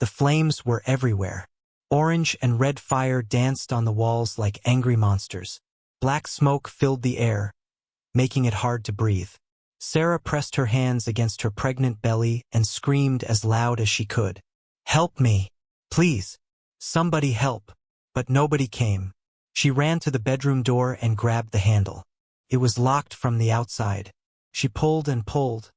The flames were everywhere. Orange and red fire danced on the walls like angry monsters. Black smoke filled the air, making it hard to breathe. Sarah pressed her hands against her pregnant belly and screamed as loud as she could. "Help me! Please! Somebody help!" But nobody came. She ran to the bedroom door and grabbed the handle. It was locked from the outside. She pulled and pulled,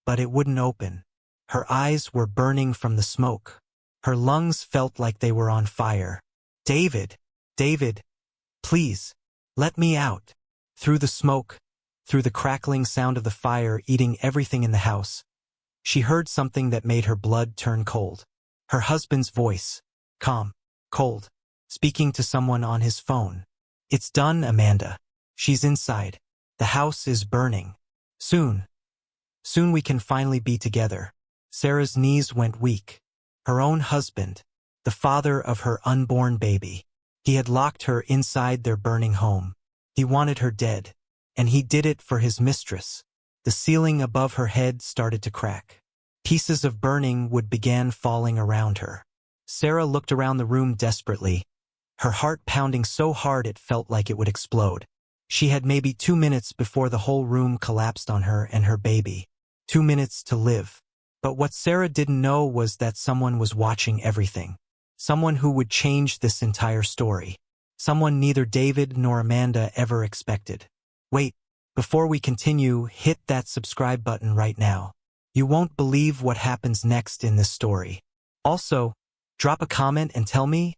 but it wouldn't open. Her eyes were burning from the smoke. Her lungs felt like they were on fire. "David! David! Please! Let me out!" Through the smoke, through the crackling sound of the fire eating everything in the house, she heard something that made her blood turn cold. Her husband's voice, calm, cold, speaking to someone on his phone. "It's done, Amanda. She's inside. The house is burning. Soon we can finally be together." Sarah's knees went weak. Her own husband, the father of her unborn baby. He had locked her inside their burning home. He wanted her dead, and he did it for his mistress. The ceiling above her head started to crack. Pieces of burning wood began falling around her. Sarah looked around the room desperately, her heart pounding so hard it felt like it would explode. She had maybe 2 minutes before the whole room collapsed on her and her baby. 2 minutes to live. But what Sarah didn't know was that someone was watching everything. Someone who would change this entire story. Someone neither David nor Amanda ever expected. Wait, before we continue, hit that subscribe button right now. You won't believe what happens next in this story. Also, drop a comment and tell me,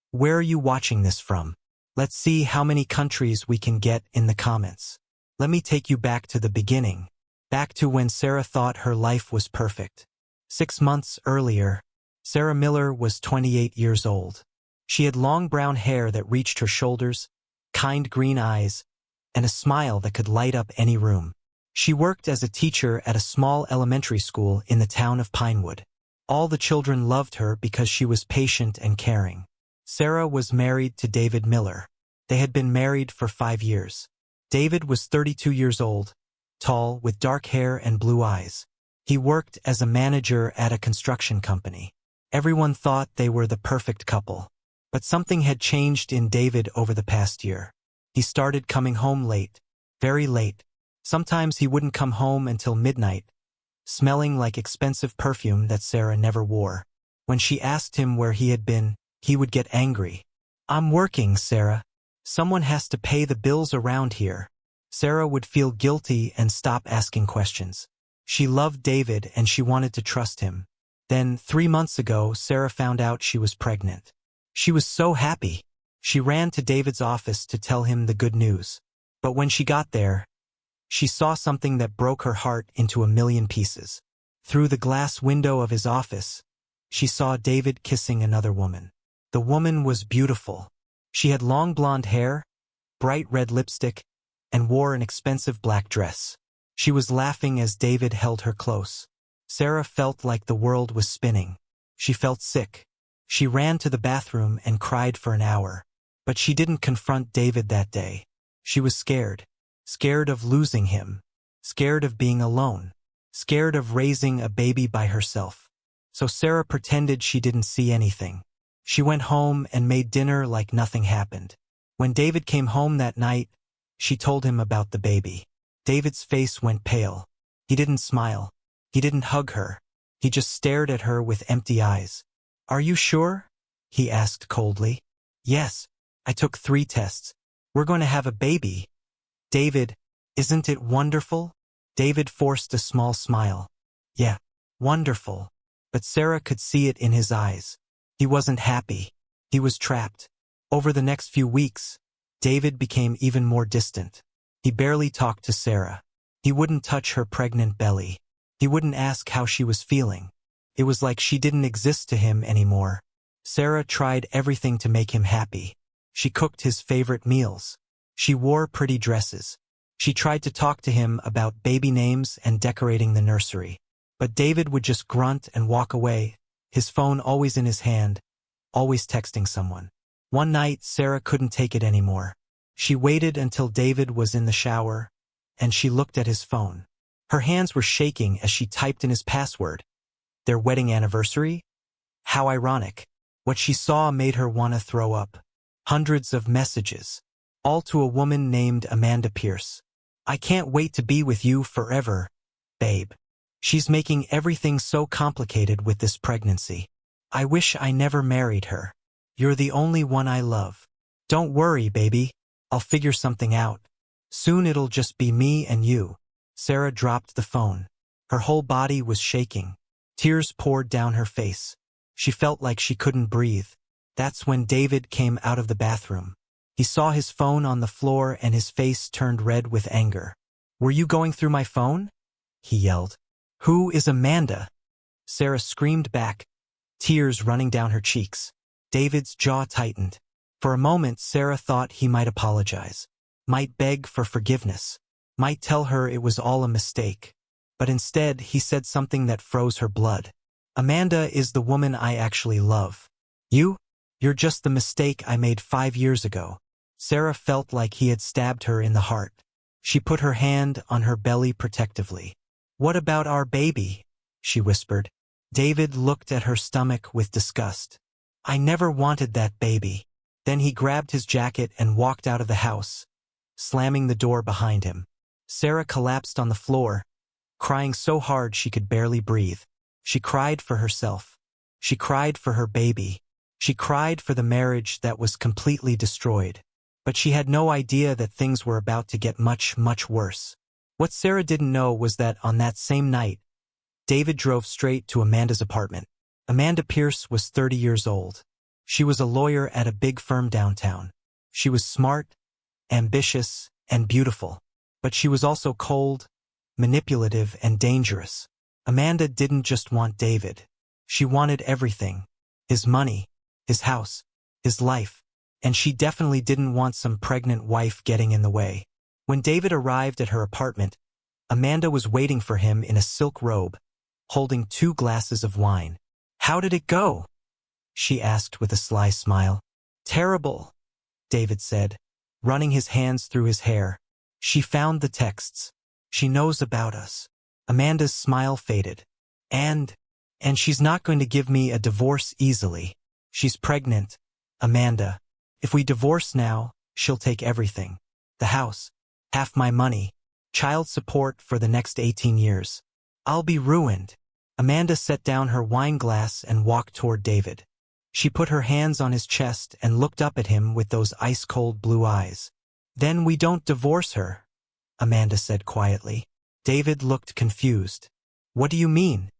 where are you watching this from? Let's see how many countries we can get in the comments. Let me take you back to the beginning. Back to when Sarah thought her life was perfect. 6 months earlier, Sarah Miller was 28 years old. She had long brown hair that reached her shoulders, kind green eyes, and a smile that could light up any room. She worked as a teacher at a small elementary school in the town of Pinewood. All the children loved her because she was patient and caring. Sarah was married to David Miller. They had been married for 5 years. David was 32 years old, tall, with dark hair and blue eyes. He worked as a manager at a construction company. Everyone thought they were the perfect couple. But something had changed in David over the past year. He started coming home late, very late. Sometimes he wouldn't come home until midnight, smelling like expensive perfume that Sarah never wore. When she asked him where he had been, he would get angry. "I'm working, Sarah. Someone has to pay the bills around here." Sarah would feel guilty and stop asking questions. She loved David and she wanted to trust him. Then, 3 months ago, Sarah found out she was pregnant. She was so happy. She ran to David's office to tell him the good news. But when she got there, she saw something that broke her heart into a million pieces. Through the glass window of his office, she saw David kissing another woman. The woman was beautiful. She had long blonde hair, bright red lipstick, and wore an expensive black dress. She was laughing as David held her close. Sarah felt like the world was spinning. She felt sick. She ran to the bathroom and cried for an hour. But she didn't confront David that day. She was scared. Scared of losing him. Scared of being alone. Scared of raising a baby by herself. So Sarah pretended she didn't see anything. She went home and made dinner like nothing happened. When David came home that night, she told him about the baby. David's face went pale. He didn't smile. He didn't hug her. He just stared at her with empty eyes. "Are you sure?" he asked coldly. "Yes. I took 3 tests. We're going to have a baby." "David, isn't it wonderful?" David forced a small smile. "Yeah, wonderful." But Sarah could see it in his eyes. He wasn't happy. He was trapped. Over the next few weeks, David became even more distant. He barely talked to Sarah. He wouldn't touch her pregnant belly. He wouldn't ask how she was feeling. It was like she didn't exist to him anymore. Sarah tried everything to make him happy. She cooked his favorite meals. She wore pretty dresses. She tried to talk to him about baby names and decorating the nursery. But David would just grunt and walk away, his phone always in his hand, always texting someone. One night, Sarah couldn't take it anymore. She waited until David was in the shower, and she looked at his phone. Her hands were shaking as she typed in his password. Their wedding anniversary? How ironic. What she saw made her want to throw up. Hundreds of messages. All to a woman named Amanda Pierce. I can't wait to be with you forever, babe. She's making everything so complicated with this pregnancy. I wish I never married her. You're the only one I love. Don't worry, baby. I'll figure something out. Soon it'll just be me and you. Sarah dropped the phone. Her whole body was shaking. Tears poured down her face. She felt like she couldn't breathe. That's when David came out of the bathroom. He saw his phone on the floor and his face turned red with anger. Were you going through my phone? He yelled. Who is Amanda? Sarah screamed back, tears running down her cheeks. David's jaw tightened. For a moment, Sarah thought he might apologize, might beg for forgiveness, might tell her it was all a mistake. But instead, he said something that froze her blood. Amanda is the woman I actually love. You're just the mistake I made 5 years ago. Sarah felt like he had stabbed her in the heart. She put her hand on her belly protectively. What about our baby? She whispered. David looked at her stomach with disgust. I never wanted that baby. Then he grabbed his jacket and walked out of the house, slamming the door behind him. Sarah collapsed on the floor, crying so hard she could barely breathe. She cried for herself. She cried for her baby. She cried for the marriage that was completely destroyed. But she had no idea that things were about to get much, much worse. What Sarah didn't know was that on that same night, David drove straight to Amanda's apartment. Amanda Pierce was 30 years old. She was a lawyer at a big firm downtown. She was smart, ambitious, and beautiful. But she was also cold, manipulative, and dangerous. Amanda didn't just want David. She wanted everything. His money, his house, his life. And she definitely didn't want some pregnant wife getting in the way. When David arrived at her apartment, Amanda was waiting for him in a silk robe, holding 2 glasses of wine. How did it go? She asked with a sly smile. Terrible, David said, running his hands through his hair. She found the texts. She knows about us. Amanda's smile faded. And she's not going to give me a divorce easily. She's pregnant, Amanda. If we divorce now, she'll take everything. The house, half my money, child support for the next 18 years. I'll be ruined. Amanda set down her wine glass and walked toward David. She put her hands on his chest and looked up at him with those ice-cold blue eyes. Then we don't divorce her, Amanda said quietly. David looked confused. What do you mean?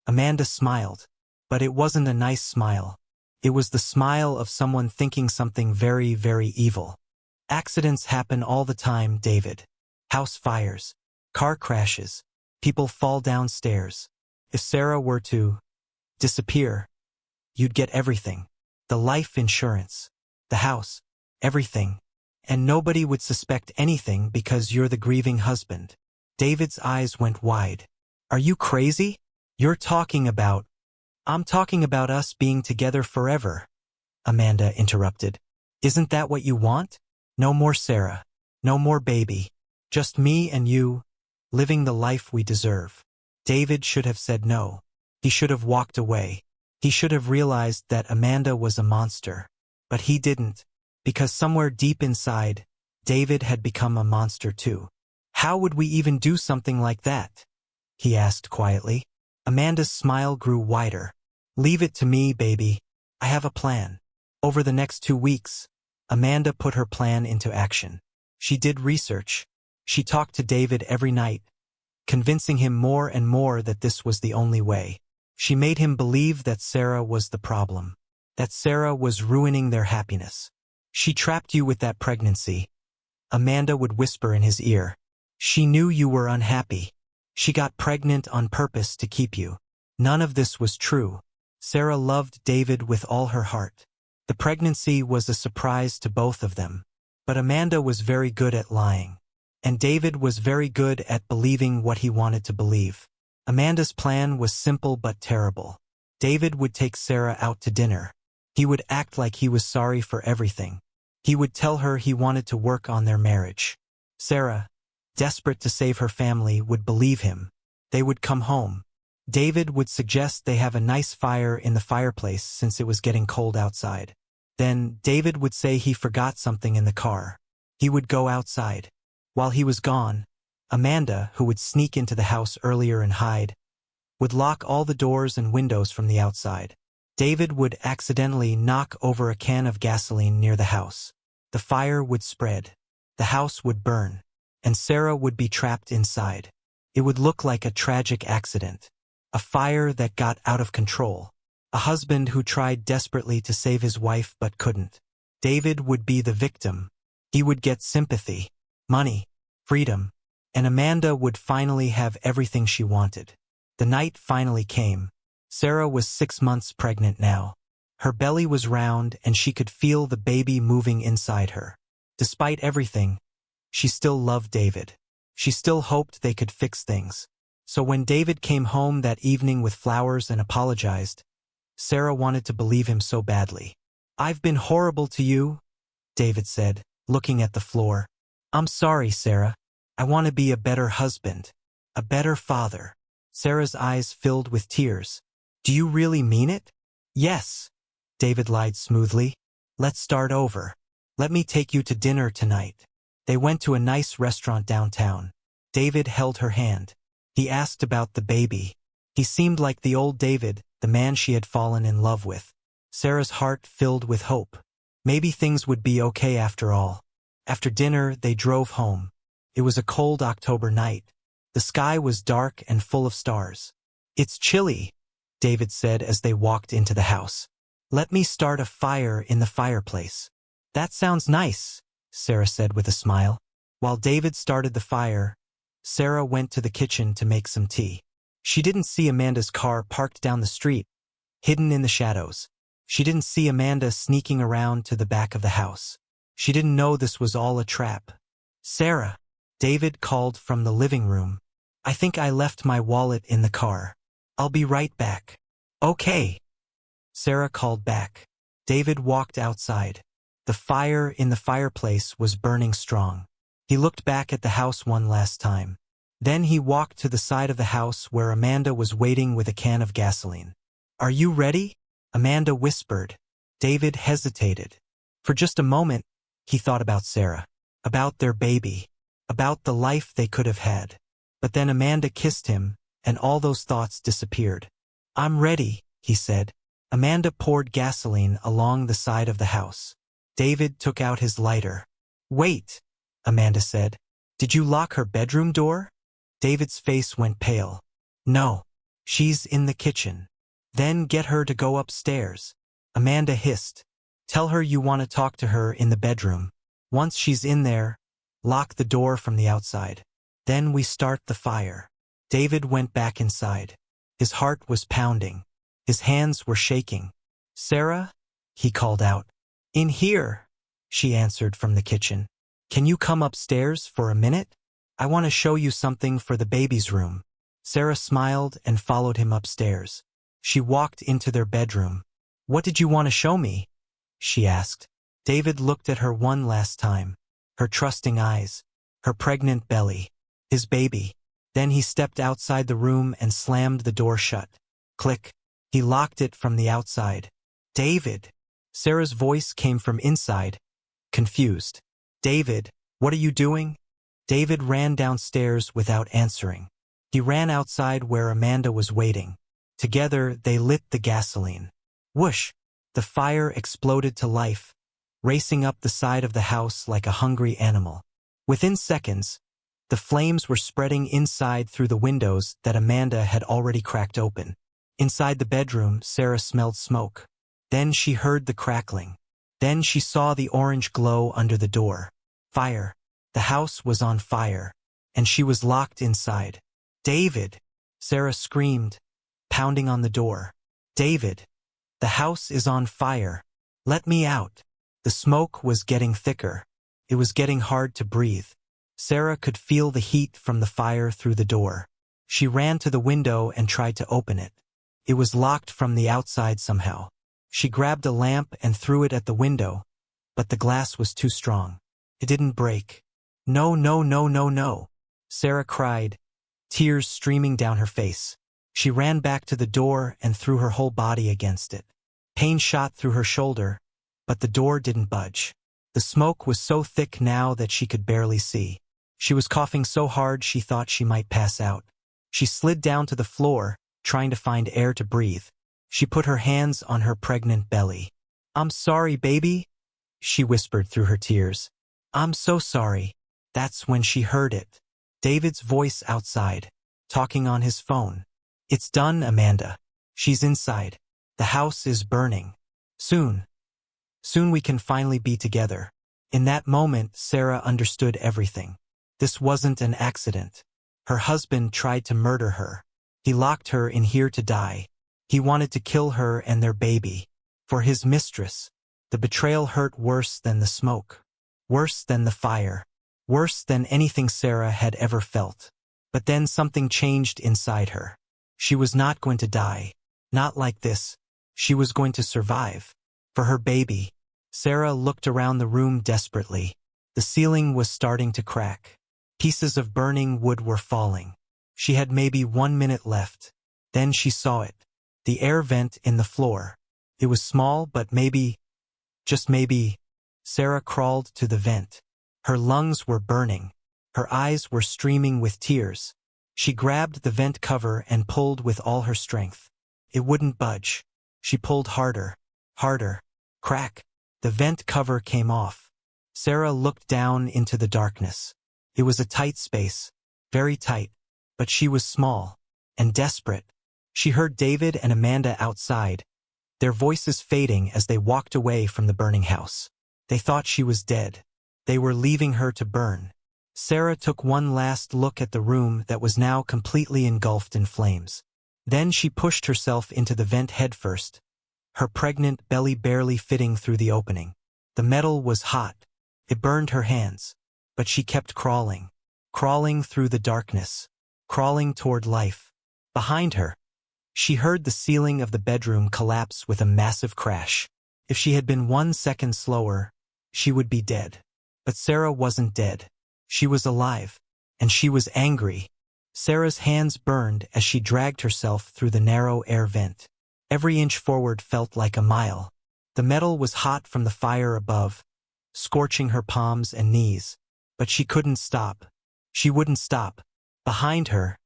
Amanda smiled. But it wasn't a nice smile. It was the smile of someone thinking something very, very evil. Accidents happen all the time, David. House fires, car crashes, people fall downstairs. If Sarah were to disappear, you'd get everything. The life insurance, the house, everything. And nobody would suspect anything because you're the grieving husband. David's eyes went wide. Are you crazy? I'm talking about us being together forever, Amanda interrupted. Isn't that what you want? No more Sarah. No more baby. Just me and you, living the life we deserve. David should have said no. He should have walked away. He should have realized that Amanda was a monster. But he didn't, because somewhere deep inside, David had become a monster too. How would we even do something like that? He asked quietly. Amanda's smile grew wider. Leave it to me, baby. I have a plan. Over the next 2 weeks, Amanda put her plan into action. She did research. She talked to David every night, convincing him more and more that this was the only way. She made him believe that Sarah was the problem, that Sarah was ruining their happiness. She trapped you with that pregnancy, Amanda would whisper in his ear. She knew you were unhappy. She got pregnant on purpose to keep you. None of this was true. Sarah loved David with all her heart. The pregnancy was a surprise to both of them. But Amanda was very good at lying. And David was very good at believing what he wanted to believe. Amanda's plan was simple but terrible. David would take Sarah out to dinner. He would act like he was sorry for everything. He would tell her he wanted to work on their marriage. Sarah, desperate to save her family, would believe him. They would come home. David would suggest they have a nice fire in the fireplace since it was getting cold outside. Then David would say he forgot something in the car. He would go outside. While he was gone, Amanda, who would sneak into the house earlier and hide, would lock all the doors and windows from the outside. David would accidentally knock over a can of gasoline near the house. The fire would spread. The house would burn. And Sarah would be trapped inside. It would look like a tragic accident. A fire that got out of control. A husband who tried desperately to save his wife but couldn't. David would be the victim. He would get sympathy, money, freedom, and Amanda would finally have everything she wanted. The night finally came. Sarah was 6 months pregnant now. Her belly was round and she could feel the baby moving inside her. Despite everything, she still loved David. She still hoped they could fix things. So when David came home that evening with flowers and apologized, Sarah wanted to believe him so badly. "I've been horrible to you," David said, looking at the floor. "I'm sorry, Sarah. I want to be a better husband, a better father." Sarah's eyes filled with tears. "Do you really mean it?" "Yes," David lied smoothly. "Let's start over. Let me take you to dinner tonight." They went to a nice restaurant downtown. David held her hand. He asked about the baby. He seemed like the old David, the man she had fallen in love with. Sarah's heart filled with hope. Maybe things would be okay after all. After dinner, they drove home. It was a cold October night. The sky was dark and full of stars. "It's chilly," David said as they walked into the house. "Let me start a fire in the fireplace." "That sounds nice," Sarah said with a smile. While David started the fire, Sarah went to the kitchen to make some tea. She didn't see Amanda's car parked down the street, hidden in the shadows. She didn't see Amanda sneaking around to the back of the house. She didn't know this was all a trap. "Sarah," David called from the living room. "I think I left my wallet in the car. I'll be right back." "Okay," Sarah called back. David walked outside. The fire in the fireplace was burning strong. He looked back at the house one last time. Then he walked to the side of the house where Amanda was waiting with a can of gasoline. "Are you ready?" Amanda whispered. David hesitated. For just a moment, he thought about Sarah, about their baby, about the life they could have had. But then Amanda kissed him, and all those thoughts disappeared. "I'm ready," he said. Amanda poured gasoline along the side of the house. David took out his lighter. "Wait," Amanda said. "Did you lock her bedroom door?" David's face went pale. "No. She's in the kitchen." "Then get her to go upstairs," Amanda hissed. "Tell her you want to talk to her in the bedroom. Once she's in there, lock the door from the outside. Then we start the fire." David went back inside. His heart was pounding. His hands were shaking. "Sarah?" he called out. "In here," she answered from the kitchen. "Can you come upstairs for a minute? I want to show you something for the baby's room." Sarah smiled and followed him upstairs. She walked into their bedroom. "What did you want to show me?" she asked. David looked at her one last time. Her trusting eyes, her pregnant belly, his baby. Then he stepped outside the room and slammed the door shut. Click. He locked it from the outside. "David!" Sarah's voice came from inside, confused. "David, what are you doing?" David ran downstairs without answering. He ran outside where Amanda was waiting. Together, they lit the gasoline. Whoosh! The fire exploded to life, racing up the side of the house like a hungry animal. Within seconds, the flames were spreading inside through the windows that Amanda had already cracked open. Inside the bedroom, Sarah smelled smoke. Then she heard the crackling. Then she saw the orange glow under the door. Fire. The house was on fire, and she was locked inside. "David!" Sarah screamed, pounding on the door. "David! The house is on fire. Let me out." The smoke was getting thicker. It was getting hard to breathe. Sarah could feel the heat from the fire through the door. She ran to the window and tried to open it. It was locked from the outside somehow. She grabbed a lamp and threw it at the window, but the glass was too strong. It didn't break. "No, no, no, no, no," Sarah cried, tears streaming down her face. She ran back to the door and threw her whole body against it. Pain shot through her shoulder, but the door didn't budge. The smoke was so thick now that she could barely see. She was coughing so hard she thought she might pass out. She slid down to the floor, trying to find air to breathe. She put her hands on her pregnant belly. "I'm sorry, baby," she whispered through her tears. "I'm so sorry." That's when she heard it. David's voice outside, talking on his phone. "It's done, Amanda. She's inside. The house is burning. Soon we can finally be together." In that moment, Sarah understood everything. This wasn't an accident. Her husband tried to murder her. He locked her in here to die. He wanted to kill her and their baby. For his mistress, the betrayal hurt worse than the smoke. Worse than the fire. Worse than anything Sarah had ever felt. But then something changed inside her. She was not going to die. Not like this. She was going to survive. For her baby. Sarah looked around the room desperately. The ceiling was starting to crack. Pieces of burning wood were falling. She had maybe 1 minute left. Then she saw it. The air vent in the floor. It was small, but maybe, just maybe, Sarah crawled to the vent. Her lungs were burning. Her eyes were streaming with tears. She grabbed the vent cover and pulled with all her strength. It wouldn't budge. She pulled harder. Harder. Crack. The vent cover came off. Sarah looked down into the darkness. It was a tight space. Very tight. But she was small. And desperate. She heard David and Amanda outside, their voices fading as they walked away from the burning house. They thought she was dead. They were leaving her to burn. Sarah took one last look at the room that was now completely engulfed in flames. Then she pushed herself into the vent headfirst, her pregnant belly barely fitting through the opening. The metal was hot. It burned her hands. But she kept crawling. Crawling through the darkness. Crawling toward life. Behind her, she heard the ceiling of the bedroom collapse with a massive crash. If she had been 1 second slower, she would be dead. But Sarah wasn't dead. She was alive. And she was angry. Sarah's hands burned as she dragged herself through the narrow air vent. Every inch forward felt like a mile. The metal was hot from the fire above, scorching her palms and knees. But she couldn't stop. She wouldn't stop. Behind her,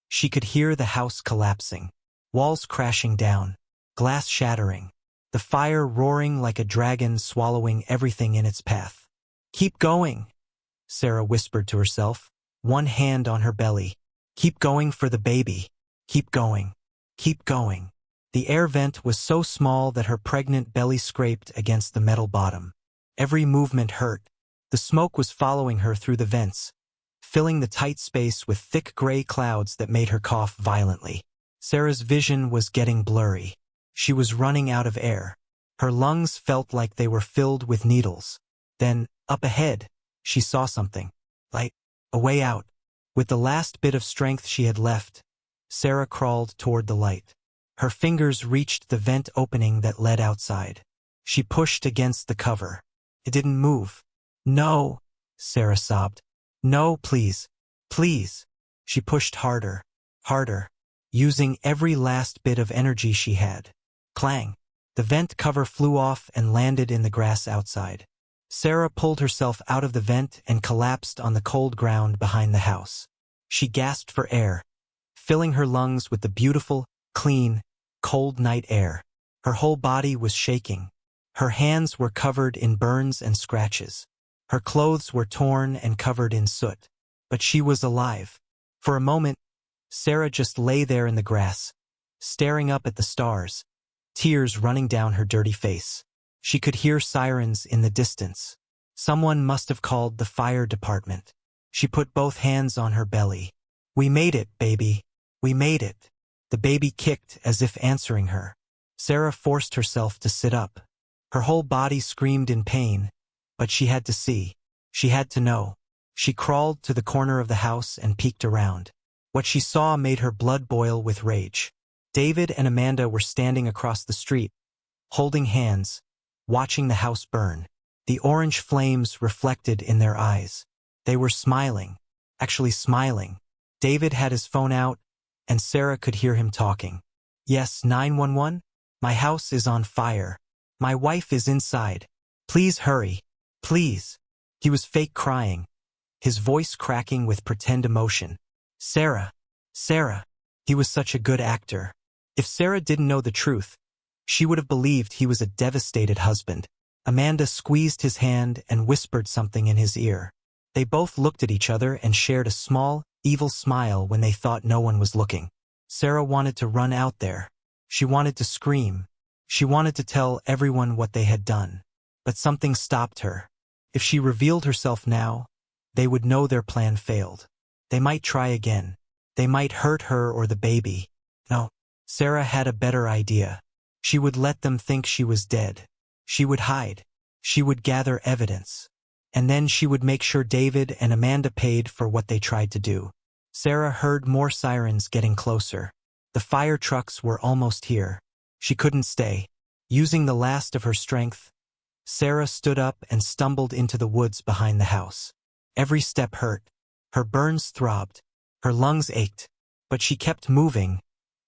she could hear the house collapsing. Walls crashing down. Glass shattering. The fire roaring like a dragon swallowing everything in its path. "Keep going," Sarah whispered to herself, one hand on her belly. "Keep going for the baby. Keep going. Keep going." The air vent was so small that her pregnant belly scraped against the metal bottom. Every movement hurt. The smoke was following her through the vents, filling the tight space with thick gray clouds that made her cough violently. Sarah's vision was getting blurry. She was running out of air. Her lungs felt like they were filled with needles. Then, up ahead, she saw something. Light. A way out. With the last bit of strength she had left, Sarah crawled toward the light. Her fingers reached the vent opening that led outside. She pushed against the cover. It didn't move. "No," Sarah sobbed. "No, please. Please." She pushed harder. Harder. Using every last bit of energy she had. Clang. The vent cover flew off and landed in the grass outside. Sarah pulled herself out of the vent and collapsed on the cold ground behind the house. She gasped for air, filling her lungs with the beautiful, clean, cold night air. Her whole body was shaking. Her hands were covered in burns and scratches. Her clothes were torn and covered in soot. But she was alive. For a moment, Sarah just lay there in the grass, staring up at the stars, tears running down her dirty face. She could hear sirens in the distance. Someone must have called the fire department. She put both hands on her belly. "We made it, baby. We made it." The baby kicked as if answering her. Sarah forced herself to sit up. Her whole body screamed in pain, but she had to see. She had to know. She crawled to the corner of the house and peeked around. What she saw made her blood boil with rage. David and Amanda were standing across the street, holding hands, watching the house burn. The orange flames reflected in their eyes. They were smiling. Actually smiling. David had his phone out, and Sarah could hear him talking. Yes, 911? My house is on fire. My wife is inside. Please hurry. Please. He was fake crying, his voice cracking with pretend emotion. Sarah. Sarah. He was such a good actor. If Sarah didn't know the truth, she would have believed he was a devastated husband. Amanda squeezed his hand and whispered something in his ear. They both looked at each other and shared a small, evil smile when they thought no one was looking. Sarah wanted to run out there. She wanted to scream. She wanted to tell everyone what they had done. But something stopped her. If she revealed herself now, they would know their plan failed. They might try again. They might hurt her or the baby. No, Sarah had a better idea. She would let them think she was dead. She would hide. She would gather evidence. And then she would make sure David and Amanda paid for what they tried to do. Sarah heard more sirens getting closer. The fire trucks were almost here. She couldn't stay. Using the last of her strength, Sarah stood up and stumbled into the woods behind the house. Every step hurt. Her burns throbbed. Her lungs ached. But she kept moving,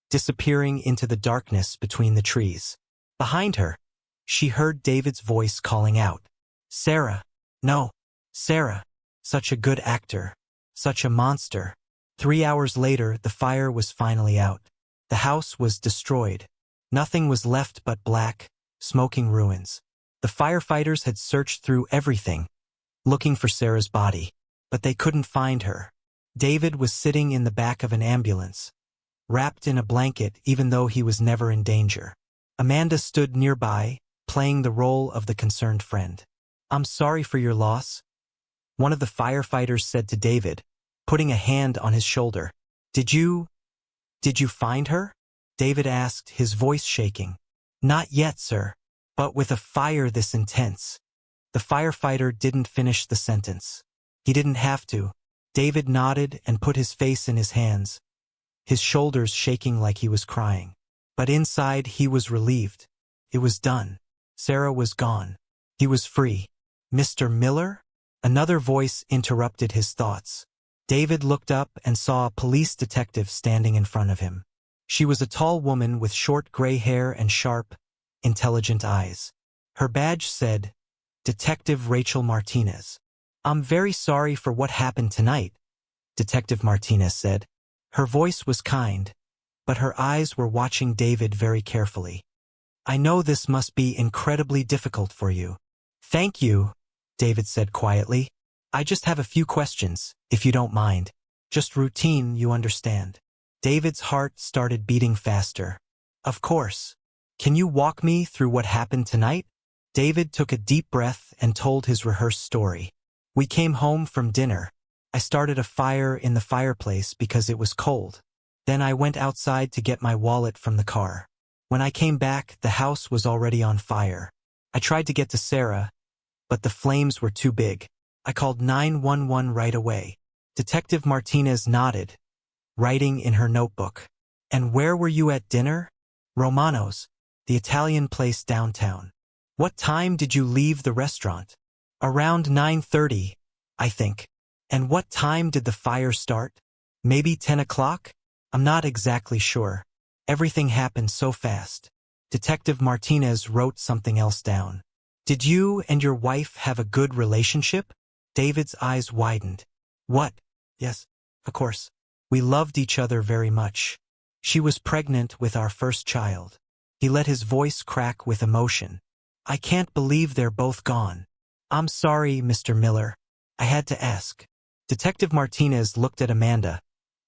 disappearing into the darkness between the trees. Behind her, she heard David's voice calling out. Sarah. No. Sarah. Such a good actor. Such a monster. 3 hours later, the fire was finally out. The house was destroyed. Nothing was left but black, smoking ruins. The firefighters had searched through everything, looking for Sarah's body, but they couldn't find her. David was sitting in the back of an ambulance, wrapped in a blanket even though he was never in danger. Amanda stood nearby, playing the role of the concerned friend. I'm sorry for your loss, one of the firefighters said to David, putting a hand on his shoulder. Did you find her? David asked, his voice shaking. Not yet, sir. But with a fire this intense. The firefighter didn't finish the sentence. He didn't have to. David nodded and put his face in his hands, his shoulders shaking like he was crying. But inside he was relieved. It was done. Sarah was gone. He was free. Mr. Miller? Another voice interrupted his thoughts. David looked up and saw a police detective standing in front of him. She was a tall woman with short gray hair and sharp, intelligent eyes. Her badge said, Detective Rachel Martinez. I'm very sorry for what happened tonight, Detective Martinez said. Her voice was kind, but her eyes were watching David very carefully. I know this must be incredibly difficult for you. Thank you, David said quietly. I just have a few questions, if you don't mind. Just routine, you understand. David's heart started beating faster. Of course. Can you walk me through what happened tonight? David took a deep breath and told his rehearsed story. We came home from dinner. I started a fire in the fireplace because it was cold. Then I went outside to get my wallet from the car. When I came back, the house was already on fire. I tried to get to Sarah, but the flames were too big. I called 911 right away. Detective Martinez nodded, writing in her notebook. And where were you at dinner? Romano's, the Italian place downtown. What time did you leave the restaurant? Around 9:30, I think. And what time did the fire start? Maybe 10 o'clock? I'm not exactly sure. Everything happened so fast. Detective Martinez wrote something else down. Did you and your wife have a good relationship? David's eyes widened. What? Yes, of course. We loved each other very much. She was pregnant with our first child. He let his voice crack with emotion. I can't believe they're both gone. I'm sorry, Mr. Miller. I had to ask. Detective Martinez looked at Amanda,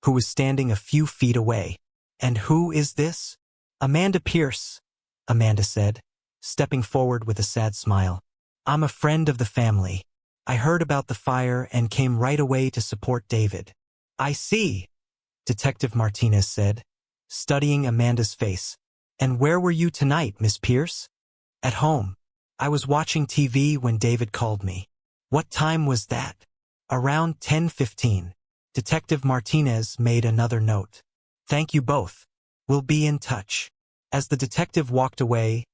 who was standing a few feet away. And who is this? Amanda Pierce, Amanda said, stepping forward with a sad smile. I'm a friend of the family. I heard about the fire and came right away to support David. I see, Detective Martinez said, studying Amanda's face. And where were you tonight, Miss Pierce? At home. I was watching TV when David called me. What time was that? Around 10:15. Detective Martinez made another note. Thank you both. We'll be in touch. As the detective walked away,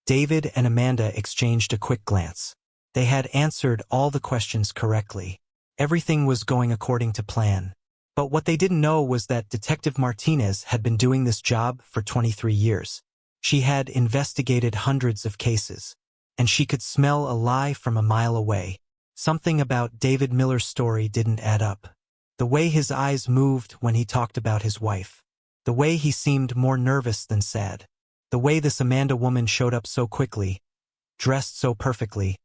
David and Amanda exchanged a quick glance. They had answered all the questions correctly. Everything was going according to plan. But what they didn't know was that Detective Martinez had been doing this job for 23 years. She had investigated hundreds of cases, and she could smell a lie from a mile away. Something about David Miller's story didn't add up. The way his eyes moved when he talked about his wife. The way he seemed more nervous than sad. The way this Amanda woman showed up so quickly, dressed so perfectly,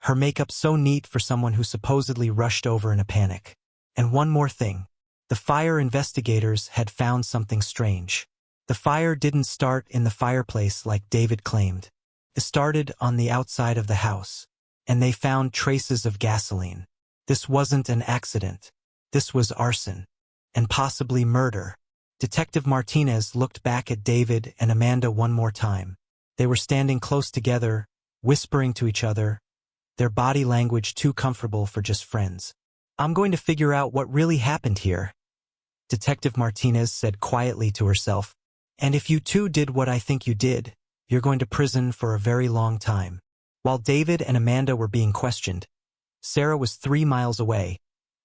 her makeup so neat for someone who supposedly rushed over in a panic. And one more thing. The fire investigators had found something strange. The fire didn't start in the fireplace like David claimed. It started on the outside of the house, and they found traces of gasoline. This wasn't an accident. This was arson, and possibly murder. Detective Martinez looked back at David and Amanda one more time. They were standing close together, whispering to each other, their body language too comfortable for just friends. "I'm going to figure out what really happened here," Detective Martinez said quietly to herself. "And if you two did what I think you did, you're going to prison for a very long time." While David and Amanda were being questioned, Sarah was 3 miles away,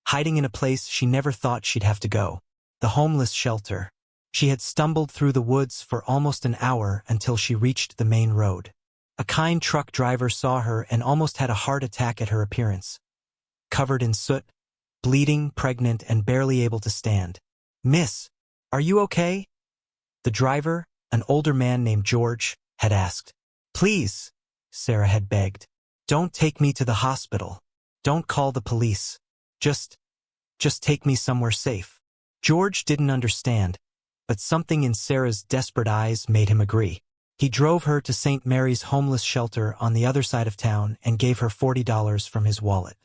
hiding in a place she never thought she'd have to go. The homeless shelter. She had stumbled through the woods for almost an hour until she reached the main road. A kind truck driver saw her and almost had a heart attack at her appearance. Covered in soot, bleeding, pregnant, and barely able to stand. "Miss, are you okay?" The driver, an older man named George, had asked. "Please," Sarah had begged. "Don't take me to the hospital. Don't call the police. Just take me somewhere safe." George didn't understand, but something in Sarah's desperate eyes made him agree. He drove her to St. Mary's homeless shelter on the other side of town and gave her $40 from his wallet.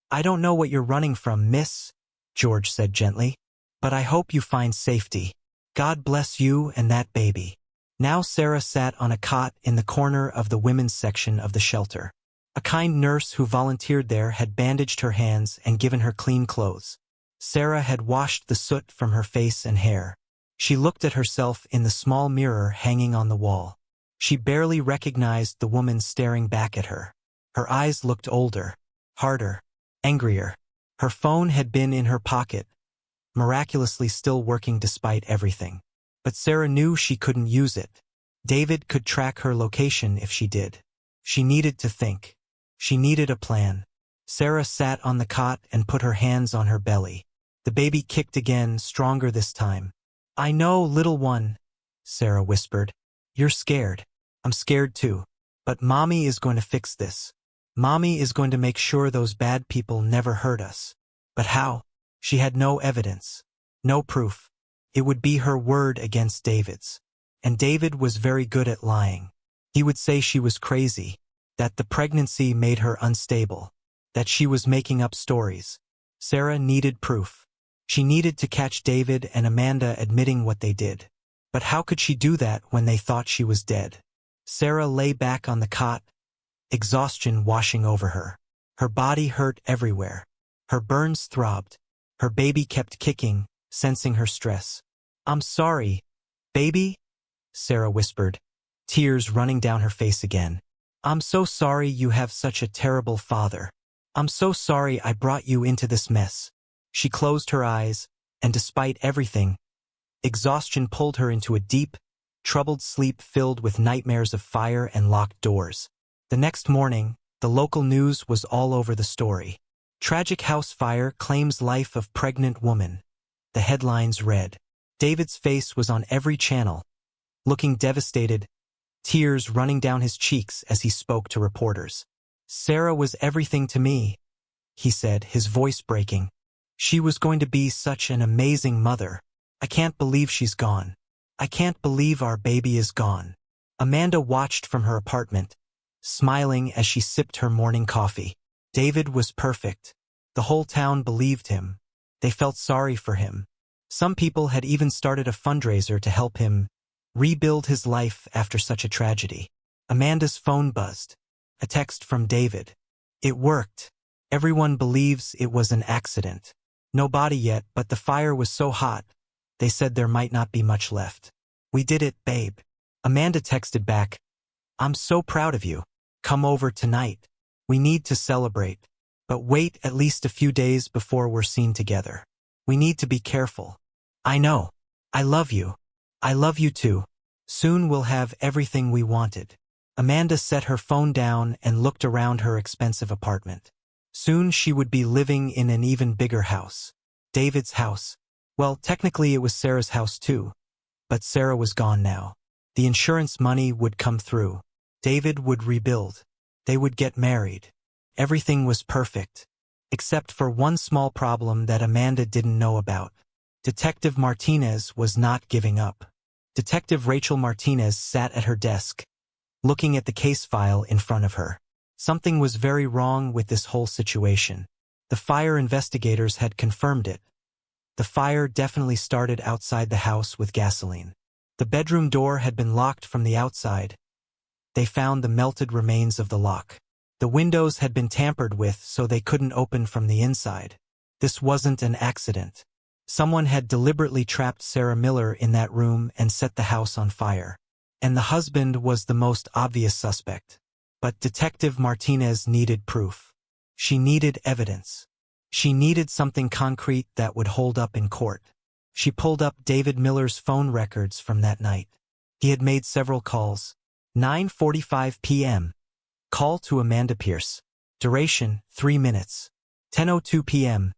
"I don't know what you're running from, miss," George said gently, "but I hope you find safety. God bless you and that baby." Now Sarah sat on a cot in the corner of the women's section of the shelter. A kind nurse who volunteered there had bandaged her hands and given her clean clothes. Sarah had washed the soot from her face and hair. She looked at herself in the small mirror hanging on the wall. She barely recognized the woman staring back at her. Her eyes looked older, harder, angrier. Her phone had been in her pocket, miraculously still working despite everything. But Sarah knew she couldn't use it. David could track her location if she did. She needed to think. She needed a plan. Sarah sat on the cot and put her hands on her belly. The baby kicked again, stronger this time. "I know, little one," Sarah whispered. "You're scared. I'm scared too. But Mommy is going to fix this. Mommy is going to make sure those bad people never hurt us." But how? She had no evidence. No proof. It would be her word against David's. And David was very good at lying. He would say she was crazy, that the pregnancy made her unstable, that she was making up stories. Sarah needed proof. She needed to catch David and Amanda admitting what they did. But how could she do that when they thought she was dead? Sarah lay back on the cot, exhaustion washing over her. Her body hurt everywhere. Her burns throbbed. Her baby kept kicking, sensing her stress. "I'm sorry, baby," Sarah whispered, tears running down her face again. "I'm so sorry you have such a terrible father. I'm so sorry I brought you into this mess." She closed her eyes, and despite everything, exhaustion pulled her into a deep, troubled sleep filled with nightmares of fire and locked doors. The next morning, the local news was all over the story. "Tragic house fire claims life of pregnant woman," the headlines read. David's face was on every channel, looking devastated, tears running down his cheeks as he spoke to reporters. "Sarah was everything to me," he said, his voice breaking. "She was going to be such an amazing mother. I can't believe she's gone. I can't believe our baby is gone." Amanda watched from her apartment, smiling as she sipped her morning coffee. David was perfect. The whole town believed him. They felt sorry for him. Some people had even started a fundraiser to help him rebuild his life after such a tragedy. Amanda's phone buzzed. A text from David. It worked. Everyone believes it was an accident. No body yet, but the fire was so hot, they said there might not be much left. "We did it, babe." Amanda texted back, "I'm so proud of you. Come over tonight. We need to celebrate. But wait at least a few days before we're seen together." We need to be careful. I know. I love you. I love you too. Soon we'll have everything we wanted. Amanda set her phone down and looked around her expensive apartment. Soon she would be living in an even bigger house. David's house. Well, technically it was Sarah's house too. But Sarah was gone now. The insurance money would come through. David would rebuild. They would get married. Everything was perfect. Except for one small problem that Amanda didn't know about. Detective Martinez was not giving up. Detective Rachel Martinez sat at her desk, looking at the case file in front of her. Something was very wrong with this whole situation. The fire investigators had confirmed it. The fire definitely started outside the house with gasoline. The bedroom door had been locked from the outside. They found the melted remains of the lock. The windows had been tampered with so they couldn't open from the inside. This wasn't an accident. Someone had deliberately trapped Sarah Miller in that room and set the house on fire. And the husband was the most obvious suspect. But Detective Martinez needed proof. She needed evidence. She needed something concrete that would hold up in court. She pulled up David Miller's phone records from that night. He had made several calls. 9:45 p.m. Call to Amanda Pierce. Duration, 3 minutes. 10:02 p.m.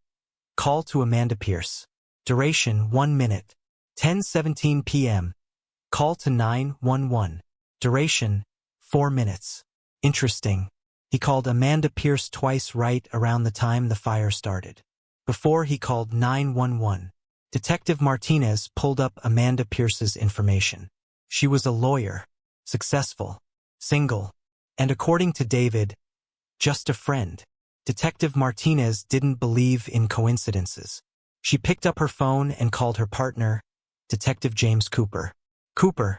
Call to Amanda Pierce. Duration, 1 minute. 10:17 p.m. Call to 911. Duration, 4 minutes. Interesting. He called Amanda Pierce twice right around the time the fire started. Before he called 911. Detective Martinez pulled up Amanda Pierce's information. She was a lawyer, successful, single, and according to David, just a friend. Detective Martinez didn't believe in coincidences. She picked up her phone and called her partner, Detective James Cooper. Cooper,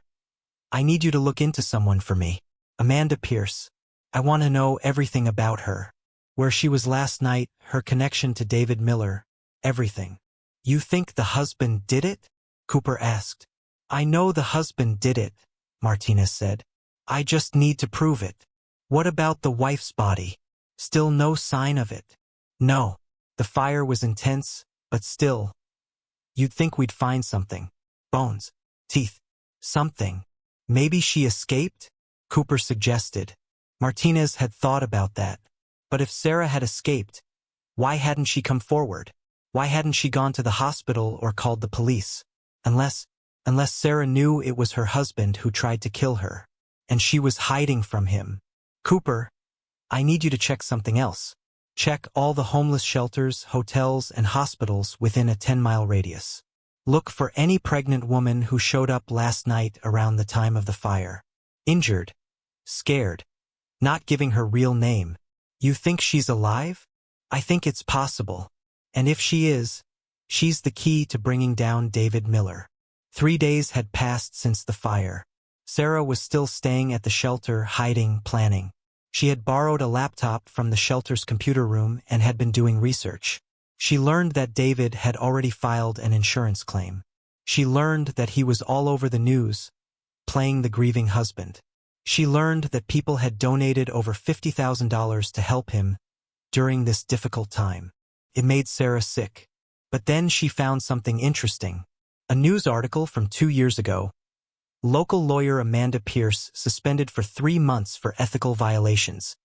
I need you to look into someone for me. Amanda Pierce. I want to know everything about her. Where she was last night, her connection to David Miller, everything. You think the husband did it? Cooper asked. I know the husband did it, Martinez said. I just need to prove it. What about the wife's body? Still no sign of it. No. The fire was intense, but still. You'd think we'd find something. Bones. Teeth. Something. Maybe she escaped? Cooper suggested. Martinez had thought about that. But if Sarah had escaped, why hadn't she come forward? Why hadn't she gone to the hospital or called the police? Unless Sarah knew it was her husband who tried to kill her, and she was hiding from him. Cooper, I need you to check something else. Check all the homeless shelters, hotels, and hospitals within a 10-mile radius. Look for any pregnant woman who showed up last night around the time of the fire. Injured. Scared. Not giving her real name. You think she's alive? I think it's possible. And if she is, she's the key to bringing down David Miller. 3 days had passed since the fire. Sarah was still staying at the shelter, hiding, planning. She had borrowed a laptop from the shelter's computer room and had been doing research. She learned that David had already filed an insurance claim. She learned that he was all over the news, playing the grieving husband. She learned that people had donated over $50,000 to help him during this difficult time. It made Sarah sick. But then she found something interesting. A news article from 2 years ago. Local lawyer Amanda Pierce suspended for 3 months for ethical violations.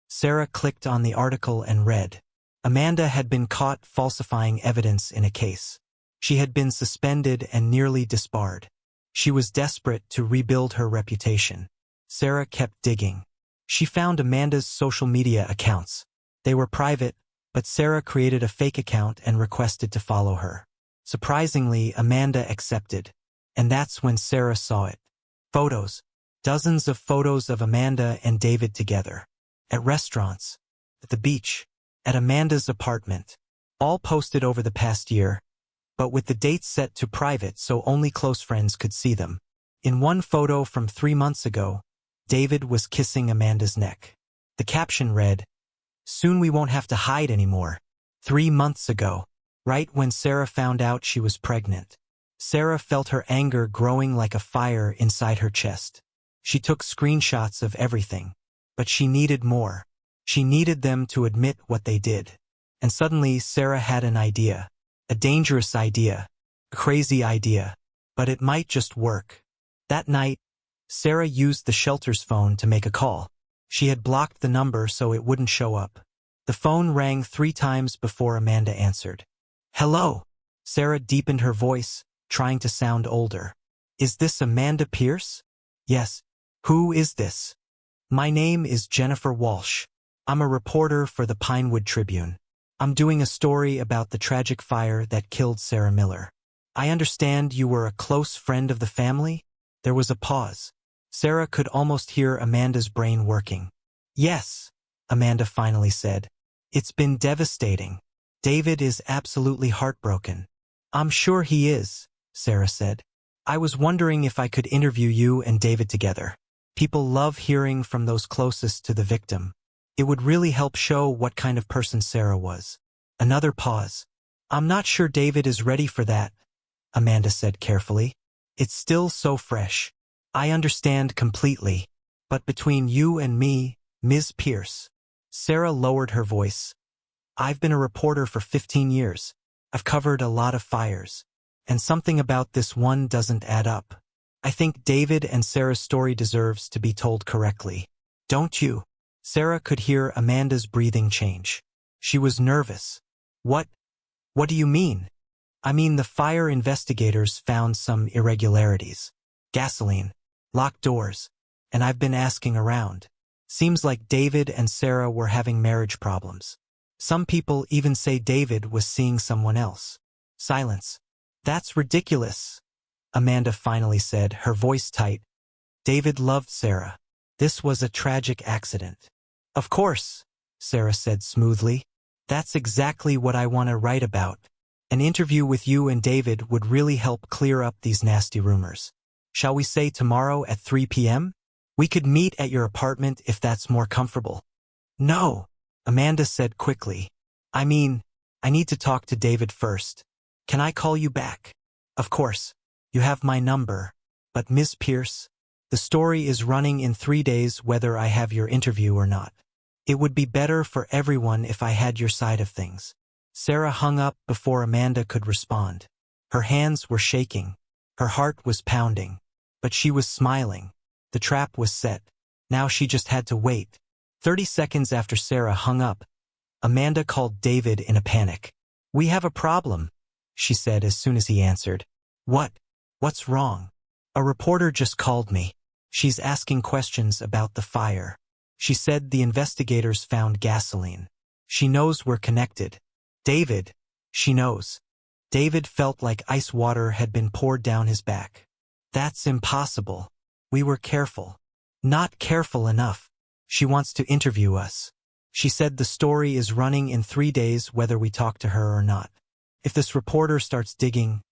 Sarah clicked on the article and read. Amanda had been caught falsifying evidence in a case. She had been suspended and nearly disbarred. She was desperate to rebuild her reputation. Sarah kept digging. She found Amanda's social media accounts. They were private, but Sarah created a fake account and requested to follow her. Surprisingly, Amanda accepted. And that's when Sarah saw it. Photos. Dozens of photos of Amanda and David together. At restaurants. At the beach. At Amanda's apartment. All posted over the past year, but with the dates set to private so only close friends could see them. In one photo from 3 months ago, David was kissing Amanda's neck. The caption read, "Soon we won't have to hide anymore." 3 months ago, right when Sarah found out she was pregnant. Sarah felt her anger growing like a fire inside her chest. She took screenshots of everything, but she needed more. She needed them to admit what they did. And suddenly Sarah had an idea. A dangerous idea. A crazy idea. But it might just work. That night, Sarah used the shelter's phone to make a call. She had blocked the number so it wouldn't show up. The phone rang 3 times before Amanda answered. Hello. Sarah deepened her voice, trying to sound older. Is this Amanda Pierce? Yes. Who is this? My name is Jennifer Walsh. I'm a reporter for the Pinewood Tribune. I'm doing a story about the tragic fire that killed Sarah Miller. I understand you were a close friend of the family? There was a pause. Sarah could almost hear Amanda's brain working. Yes, Amanda finally said. It's been devastating. David is absolutely heartbroken. I'm sure he is, Sarah said. I was wondering if I could interview you and David together. People love hearing from those closest to the victim. It would really help show what kind of person Sarah was. Another pause. I'm not sure David is ready for that, Amanda said carefully. It's still so fresh. I understand completely. But between you and me, Ms. Pierce. Sarah lowered her voice. I've been a reporter for 15 years. I've covered a lot of fires. And something about this one doesn't add up. I think David and Sarah's story deserves to be told correctly. Don't you? Sarah could hear Amanda's breathing change. She was nervous. What do you mean? I mean, the fire investigators found some irregularities. Gasoline, locked doors, and I've been asking around. Seems like David and Sarah were having marriage problems. Some people even say David was seeing someone else. Silence. That's ridiculous, Amanda finally said, her voice tight. David loved Sarah. This was a tragic accident. Of course, Sarah said smoothly. That's exactly what I want to write about. An interview with you and David would really help clear up these nasty rumors. Shall we say tomorrow at 3 p.m.? We could meet at your apartment if that's more comfortable. No, Amanda said quickly. I mean, I need to talk to David first. Can I call you back? Of course. You have my number. But Ms. Pierce, the story is running in 3 days whether I have your interview or not. It would be better for everyone if I had your side of things. Sarah hung up before Amanda could respond. Her hands were shaking. Her heart was pounding. But she was smiling. The trap was set. Now she just had to wait. 30 seconds after Sarah hung up, Amanda called David in a panic. We have a problem, she said as soon as he answered. What? What's wrong? A reporter just called me. She's asking questions about the fire. She said the investigators found gasoline. She knows we're connected. David, she knows. David felt like ice water had been poured down his back. That's impossible. We were careful. Not careful enough. She wants to interview us. She said the story is running in 3 days whether we talk to her or not. If this reporter starts digging,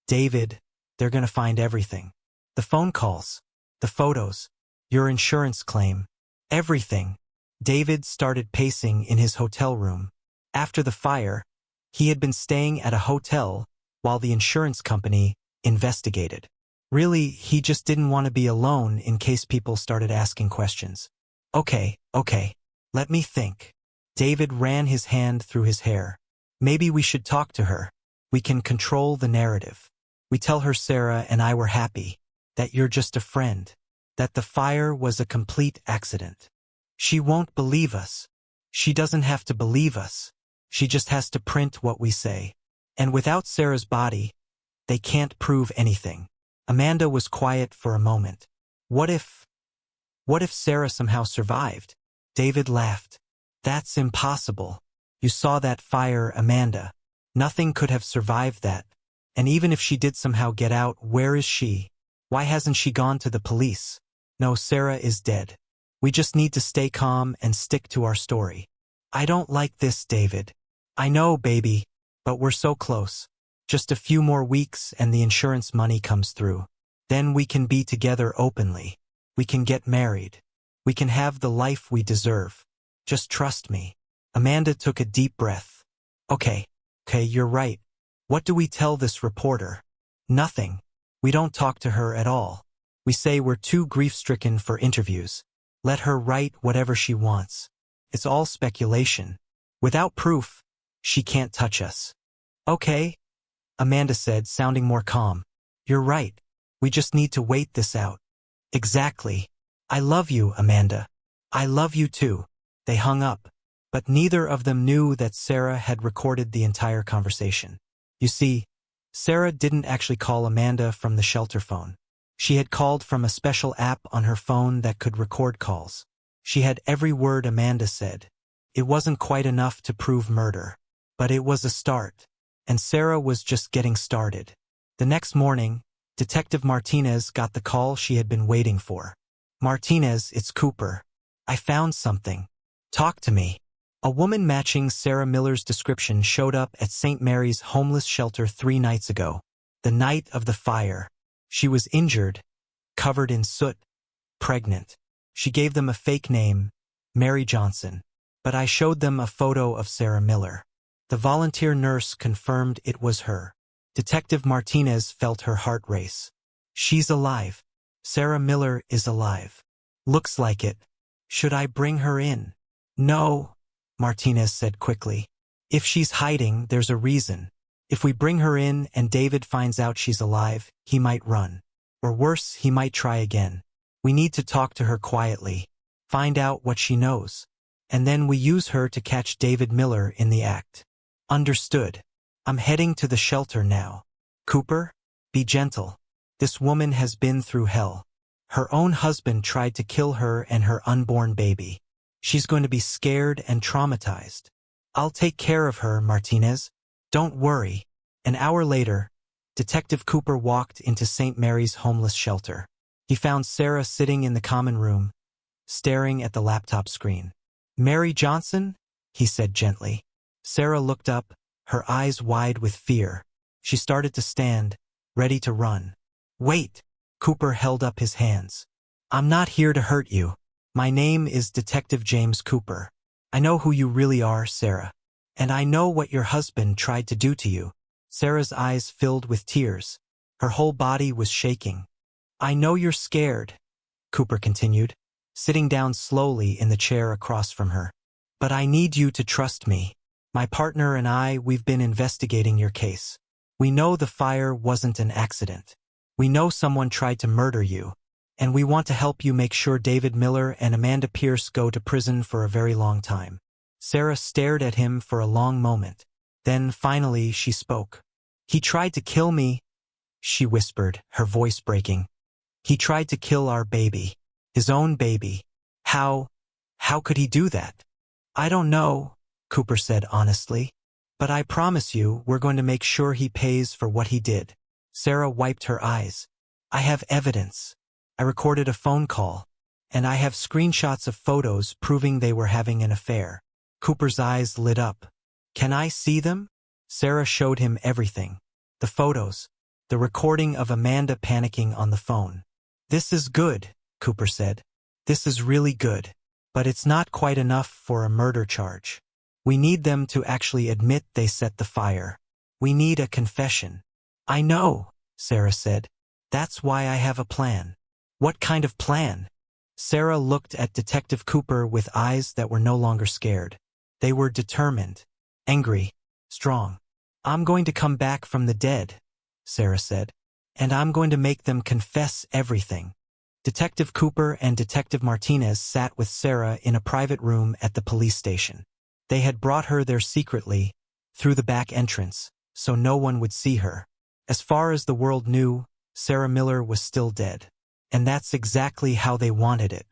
David, they're gonna find everything. The phone calls, the photos, your insurance claim, everything. David started pacing in his hotel room. After the fire, he had been staying at a hotel while the insurance company investigated. Really, he just didn't want to be alone in case people started asking questions. Okay, let me think. David ran his hand through his hair. Maybe we should talk to her. We can control the narrative. We tell her Sarah and I were happy, that you're just a friend, that the fire was a complete accident. She won't believe us. She doesn't have to believe us. She just has to print what we say. And without Sarah's body, they can't prove anything. Amanda was quiet for a moment. What if Sarah somehow survived? David laughed. That's impossible. You saw that fire, Amanda. Nothing could have survived that. And even if she did somehow get out, where is she? Why hasn't she gone to the police? No, Sarah is dead. We just need to stay calm and stick to our story. I don't like this, David. I know, baby, but we're so close. Just a few more weeks and the insurance money comes through. Then we can be together openly. We can get married. We can have the life we deserve. Just trust me. Amanda took a deep breath. Okay, you're right. What do we tell this reporter? Nothing. We don't talk to her at all. We say we're too grief-stricken for interviews. Let her write whatever she wants. It's all speculation. Without proof, she can't touch us. Okay, Amanda said, sounding more calm. You're right. We just need to wait this out. Exactly. I love you, Amanda. I love you too. They hung up. But neither of them knew that Sarah had recorded the entire conversation. You see, Sarah didn't actually call Amanda from the shelter phone. She had called from a special app on her phone that could record calls. She had every word Amanda said. It wasn't quite enough to prove murder, but it was a start, and Sarah was just getting started. The next morning, Detective Martinez got the call she had been waiting for. Martinez, it's Cooper. I found something. Talk to me. A woman matching Sarah Miller's description showed up at St. Mary's homeless shelter 3 nights ago, the night of the fire. She was injured, covered in soot, pregnant. She gave them a fake name, Mary Johnson, but I showed them a photo of Sarah Miller. The volunteer nurse confirmed it was her. Detective Martinez felt her heart race. She's alive. Sarah Miller is alive. Looks like it. Should I bring her in? No, Martinez said quickly. If she's hiding, there's a reason. If we bring her in and David finds out she's alive, he might run. Or worse, he might try again. We need to talk to her quietly, find out what she knows, and then we use her to catch David Miller in the act. Understood. I'm heading to the shelter now. Cooper, be gentle. This woman has been through hell. Her own husband tried to kill her and her unborn baby. She's going to be scared and traumatized. I'll take care of her, Martinez. Don't worry. An hour later, Detective Cooper walked into St. Mary's homeless shelter. He found Sarah sitting in the common room, staring at the laptop screen. Mary Johnson? He said gently. Sarah looked up, her eyes wide with fear. She started to stand, ready to run. Wait! Cooper held up his hands. I'm not here to hurt you. My name is Detective James Cooper. I know who you really are, Sarah. And I know what your husband tried to do to you. Sarah's eyes filled with tears. Her whole body was shaking. I know you're scared, Cooper continued, sitting down slowly in the chair across from her. But I need you to trust me. My partner and we've been investigating your case. We know the fire wasn't an accident. We know someone tried to murder you. And we want to help you make sure David Miller and Amanda Pierce go to prison for a very long time. Sarah stared at him for a long moment. Then finally she spoke. He tried to kill me, she whispered, her voice breaking. He tried to kill our baby. His own baby. How could he do that? I don't know, Cooper said honestly. But I promise you, we're going to make sure he pays for what he did. Sarah wiped her eyes. I have evidence. I recorded a phone call, and I have screenshots of photos proving they were having an affair. Cooper's eyes lit up. Can I see them? Sarah showed him everything. The photos. The recording of Amanda panicking on the phone. This is good, Cooper said. This is really good. But it's not quite enough for a murder charge. We need them to actually admit they set the fire. We need a confession. I know, Sarah said. That's why I have a plan. What kind of plan? Sarah looked at Detective Cooper with eyes that were no longer scared. They were determined, angry, strong. I'm going to come back from the dead, Sarah said. And I'm going to make them confess everything. Detective Cooper and Detective Martinez sat with Sarah in a private room at the police station. They had brought her there secretly, through the back entrance, so no one would see her. As far as the world knew, Sarah Miller was still dead. And that's exactly how they wanted it.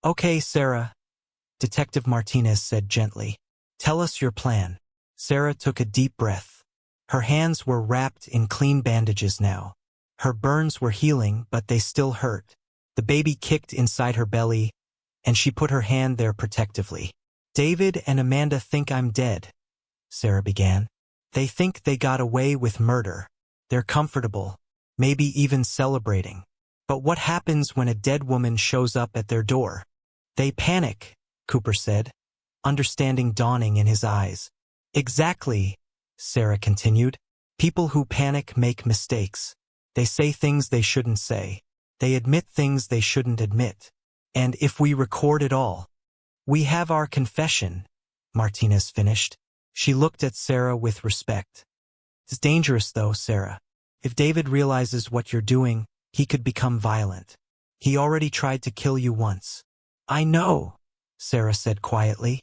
Okay, Sarah, Detective Martinez said gently. Tell us your plan. Sarah took a deep breath. Her hands were wrapped in clean bandages now. Her burns were healing, but they still hurt. The baby kicked inside her belly, and she put her hand there protectively. David and Amanda think I'm dead, Sarah began. They think they got away with murder. They're comfortable, maybe even celebrating. But what happens when a dead woman shows up at their door? They panic, Cooper said, understanding dawning in his eyes. Exactly, Sarah continued. People who panic make mistakes. They say things they shouldn't say. They admit things they shouldn't admit. And if we record it all, we have our confession, Martinez finished. She looked at Sarah with respect. It's dangerous though, Sarah. If David realizes what you're doing, he could become violent. He already tried to kill you once. I know, Sarah said quietly.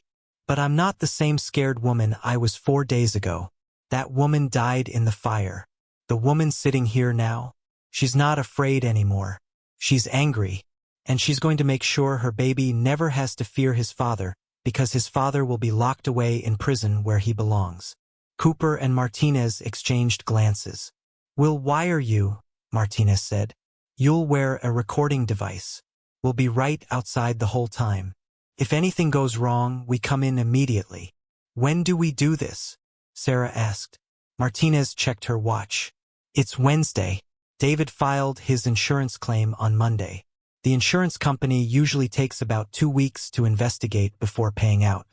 But I'm not the same scared woman I was 4 days ago. That woman died in the fire. The woman sitting here now, she's not afraid anymore. She's angry. And she's going to make sure her baby never has to fear his father, because his father will be locked away in prison where he belongs. Cooper and Martinez exchanged glances. We'll wire you, Martinez said. You'll wear a recording device. We'll be right outside the whole time. If anything goes wrong, we come in immediately. When do we do this? Sarah asked. Martinez checked her watch. It's Wednesday. David filed his insurance claim on Monday. The insurance company usually takes about 2 weeks to investigate before paying out.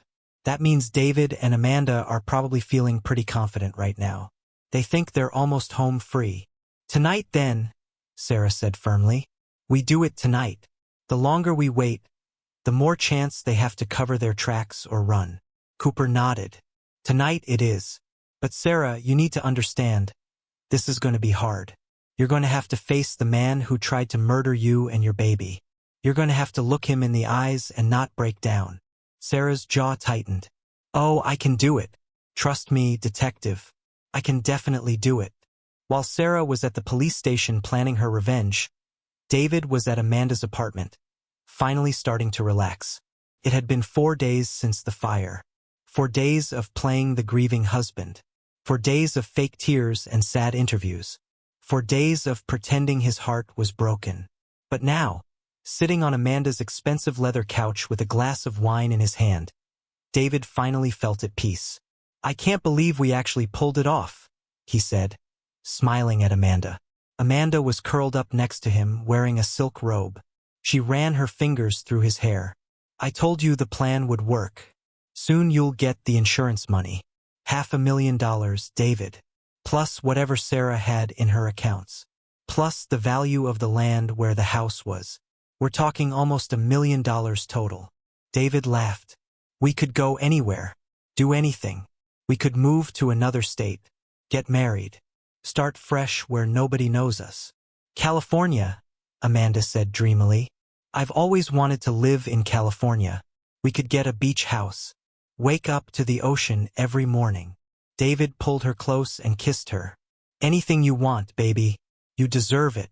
That means David and Amanda are probably feeling pretty confident right now. They think they're almost home free. Tonight then, Sarah said firmly. We do it tonight. The longer we wait, the more chance they have to cover their tracks or run. Cooper nodded. Tonight it is. But Sarah, you need to understand. This is going to be hard. You're going to have to face the man who tried to murder you and your baby. You're going to have to look him in the eyes and not break down. Sarah's jaw tightened. Oh, I can do it. Trust me, detective. I can definitely do it. While Sarah was at the police station planning her revenge, David was at Amanda's apartment, finally starting to relax. It had been 4 days since the fire. 4 days of playing the grieving husband. 4 days of fake tears and sad interviews. 4 days of pretending his heart was broken. But now, sitting on Amanda's expensive leather couch with a glass of wine in his hand, David finally felt at peace. I can't believe we actually pulled it off, he said, smiling at Amanda. Amanda was curled up next to him, wearing a silk robe. She ran her fingers through his hair. I told you the plan would work. Soon you'll get the insurance money. $500,000, David. Plus whatever Sarah had in her accounts. Plus the value of the land where the house was. We're talking almost $1 million total. David laughed. We could go anywhere. Do anything. We could move to another state. Get married. Start fresh where nobody knows us. California, Amanda said dreamily. I've always wanted to live in California. We could get a beach house. Wake up to the ocean every morning. David pulled her close and kissed her. Anything you want, baby. You deserve it.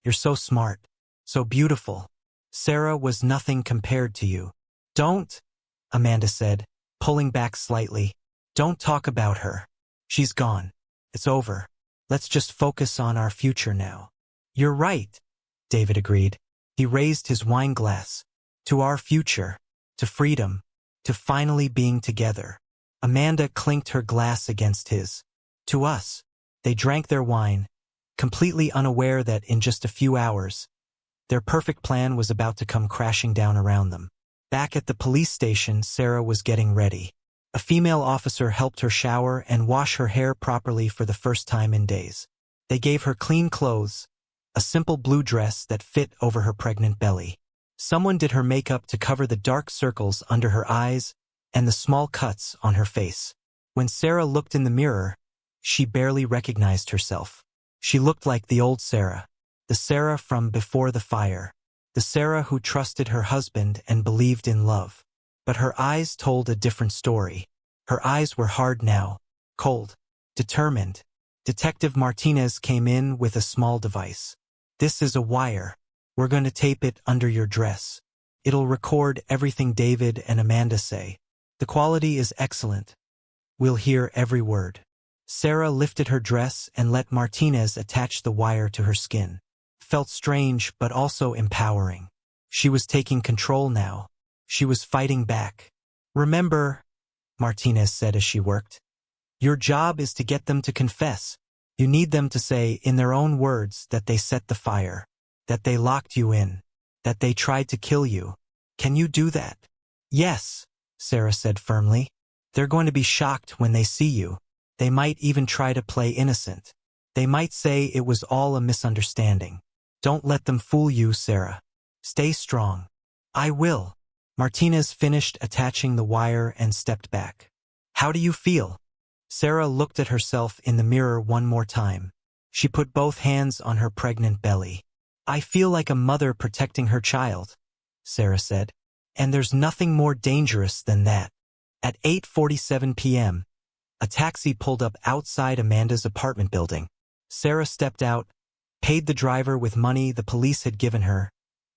You're so smart. So beautiful. Sarah was nothing compared to you. Don't, Amanda said, pulling back slightly. Don't talk about her. She's gone. It's over. Let's just focus on our future now. You're right, David agreed. He raised his wine glass. To our future. To freedom. To finally being together. Amanda clinked her glass against his. To us. They drank their wine, completely unaware that in just a few hours, their perfect plan was about to come crashing down around them. Back at the police station, Sarah was getting ready. A female officer helped her shower and wash her hair properly for the first time in days. They gave her clean clothes, a simple blue dress that fit over her pregnant belly. Someone did her makeup to cover the dark circles under her eyes and the small cuts on her face. When Sarah looked in the mirror, she barely recognized herself. She looked like the old Sarah, the Sarah from before the fire, the Sarah who trusted her husband and believed in love. But her eyes told a different story. Her eyes were hard now, cold, determined. Detective Martinez came in with a small device. This is a wire. We're going to tape it under your dress. It'll record everything David and Amanda say. The quality is excellent. We'll hear every word. Sarah lifted her dress and let Martinez attach the wire to her skin. Felt strange but also empowering. She was taking control now. She was fighting back. Remember, Martinez said as she worked, your job is to get them to confess. You need them to say in their own words that they set the fire, that they locked you in, that they tried to kill you. Can you do that? Yes, Sarah said firmly. They're going to be shocked when they see you. They might even try to play innocent. They might say it was all a misunderstanding. Don't let them fool you, Sarah. Stay strong. I will. Martinez finished attaching the wire and stepped back. How do you feel? Sarah looked at herself in the mirror one more time. She put both hands on her pregnant belly. I feel like a mother protecting her child, Sarah said. And there's nothing more dangerous than that. At 8:47 p.m., a taxi pulled up outside Amanda's apartment building. Sarah stepped out, paid the driver with money the police had given her,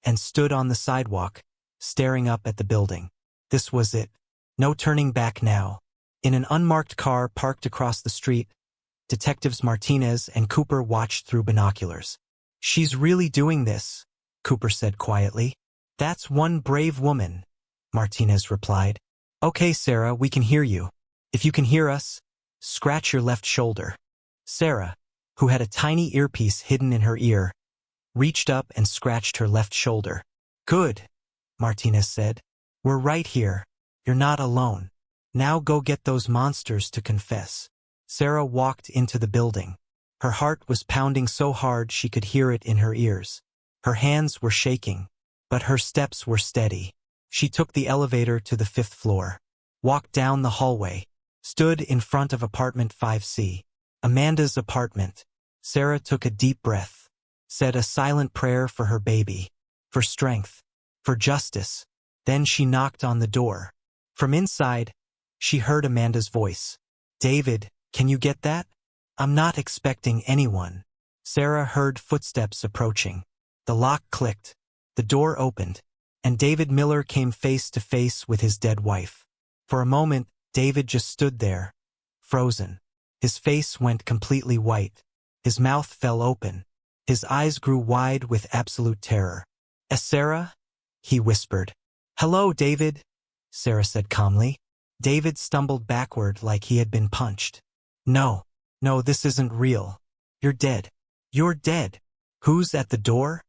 and stood on the sidewalk, staring up at the building. This was it. No turning back now. In an unmarked car parked across the street, Detectives Martinez and Cooper watched through binoculars. She's really doing this, Cooper said quietly. That's one brave woman, Martinez replied. Okay, Sarah, we can hear you. If you can hear us, scratch your left shoulder. Sarah, who had a tiny earpiece hidden in her ear, reached up and scratched her left shoulder. Good, Martinez said. We're right here. You're not alone. Now go get those monsters to confess. Sarah walked into the building. Her heart was pounding so hard she could hear it in her ears. Her hands were shaking, but her steps were steady. She took the elevator to the 5th floor, walked down the hallway, stood in front of apartment 5C. Amanda's apartment. Sarah took a deep breath, said a silent prayer for her baby, for strength, for justice. Then she knocked on the door. From inside, she heard Amanda's voice. David, can you get that? I'm not expecting anyone. Sarah heard footsteps approaching. The lock clicked. The door opened, and David Miller came face to face with his dead wife. For a moment, David just stood there, frozen. His face went completely white. His mouth fell open. His eyes grew wide with absolute terror. Sarah? He whispered. Hello, David, Sarah said calmly. David stumbled backward like he had been punched. No, this isn't real. You're dead. You're dead. Who's at the door?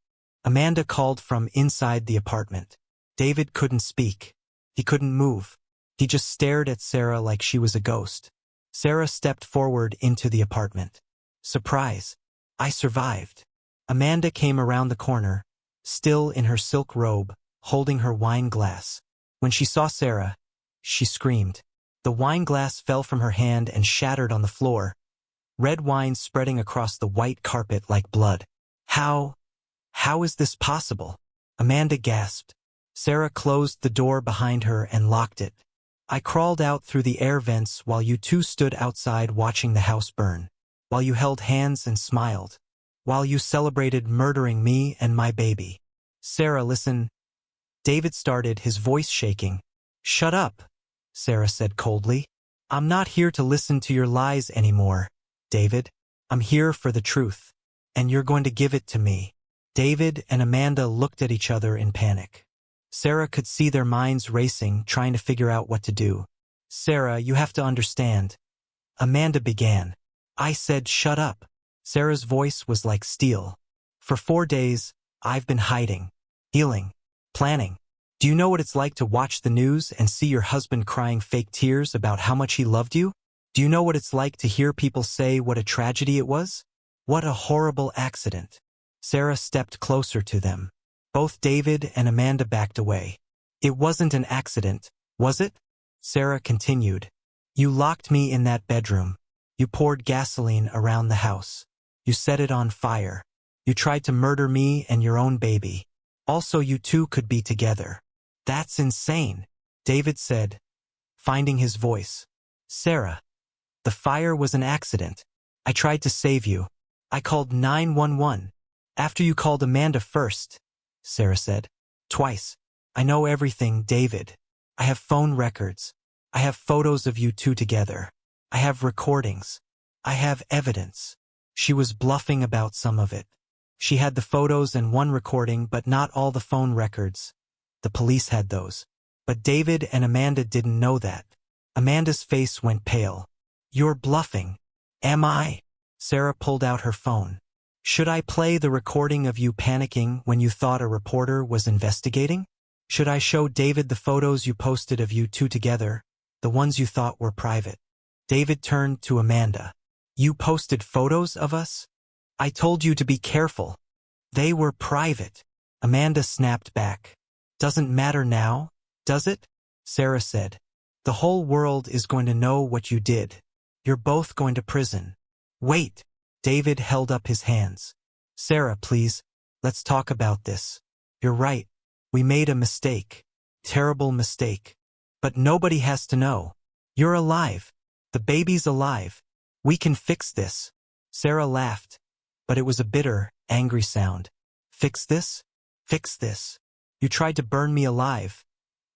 Amanda called from inside the apartment. David couldn't speak. He couldn't move. He just stared at Sarah like she was a ghost. Sarah stepped forward into the apartment. Surprise. I survived. Amanda came around the corner, still in her silk robe, holding her wine glass. When she saw Sarah, she screamed. The wine glass fell from her hand and shattered on the floor, red wine spreading across the white carpet like blood. How is this possible? Amanda gasped. Sarah closed the door behind her and locked it. I crawled out through the air vents while you two stood outside watching the house burn, while you held hands and smiled, while you celebrated murdering me and my baby. Sarah, listen. David started, his voice shaking. Shut up, Sarah said coldly. I'm not here to listen to your lies anymore, David. I'm here for the truth, and you're going to give it to me. David and Amanda looked at each other in panic. Sarah could see their minds racing, trying to figure out what to do. Sarah, you have to understand. Amanda began. I said shut up. Sarah's voice was like steel. For 4 days, I've been hiding, healing, planning. Do you know what it's like to watch the news and see your husband crying fake tears about how much he loved you? Do you know what it's like to hear people say what a tragedy it was? What a horrible accident. Sarah stepped closer to them. Both David and Amanda backed away. It wasn't an accident, was it? Sarah continued. You locked me in that bedroom. You poured gasoline around the house. You set it on fire. You tried to murder me and your own baby. Also, you two could be together. That's insane, David said, finding his voice. Sarah, the fire was an accident. I tried to save you. I called 911. After you called Amanda first, Sarah said. Twice. I know everything, David. I have phone records. I have photos of you two together. I have recordings. I have evidence. She was bluffing about some of it. She had the photos and one recording, but not all the phone records. The police had those. But David and Amanda didn't know that. Amanda's face went pale. You're bluffing. Am I? Sarah pulled out her phone. Should I play the recording of you panicking when you thought a reporter was investigating? Should I show David the photos you posted of you two together, the ones you thought were private? David turned to Amanda. You posted photos of us? I told you to be careful. They were private. Amanda snapped back. Doesn't matter now, does it? Sarah said. The whole world is going to know what you did. You're both going to prison. Wait. David held up his hands. Sarah, please. Let's talk about this. You're right. We made a mistake. Terrible mistake. But nobody has to know. You're alive. The baby's alive. We can fix this. Sarah laughed, but it was a bitter, angry sound. Fix this? Fix this. You tried to burn me alive.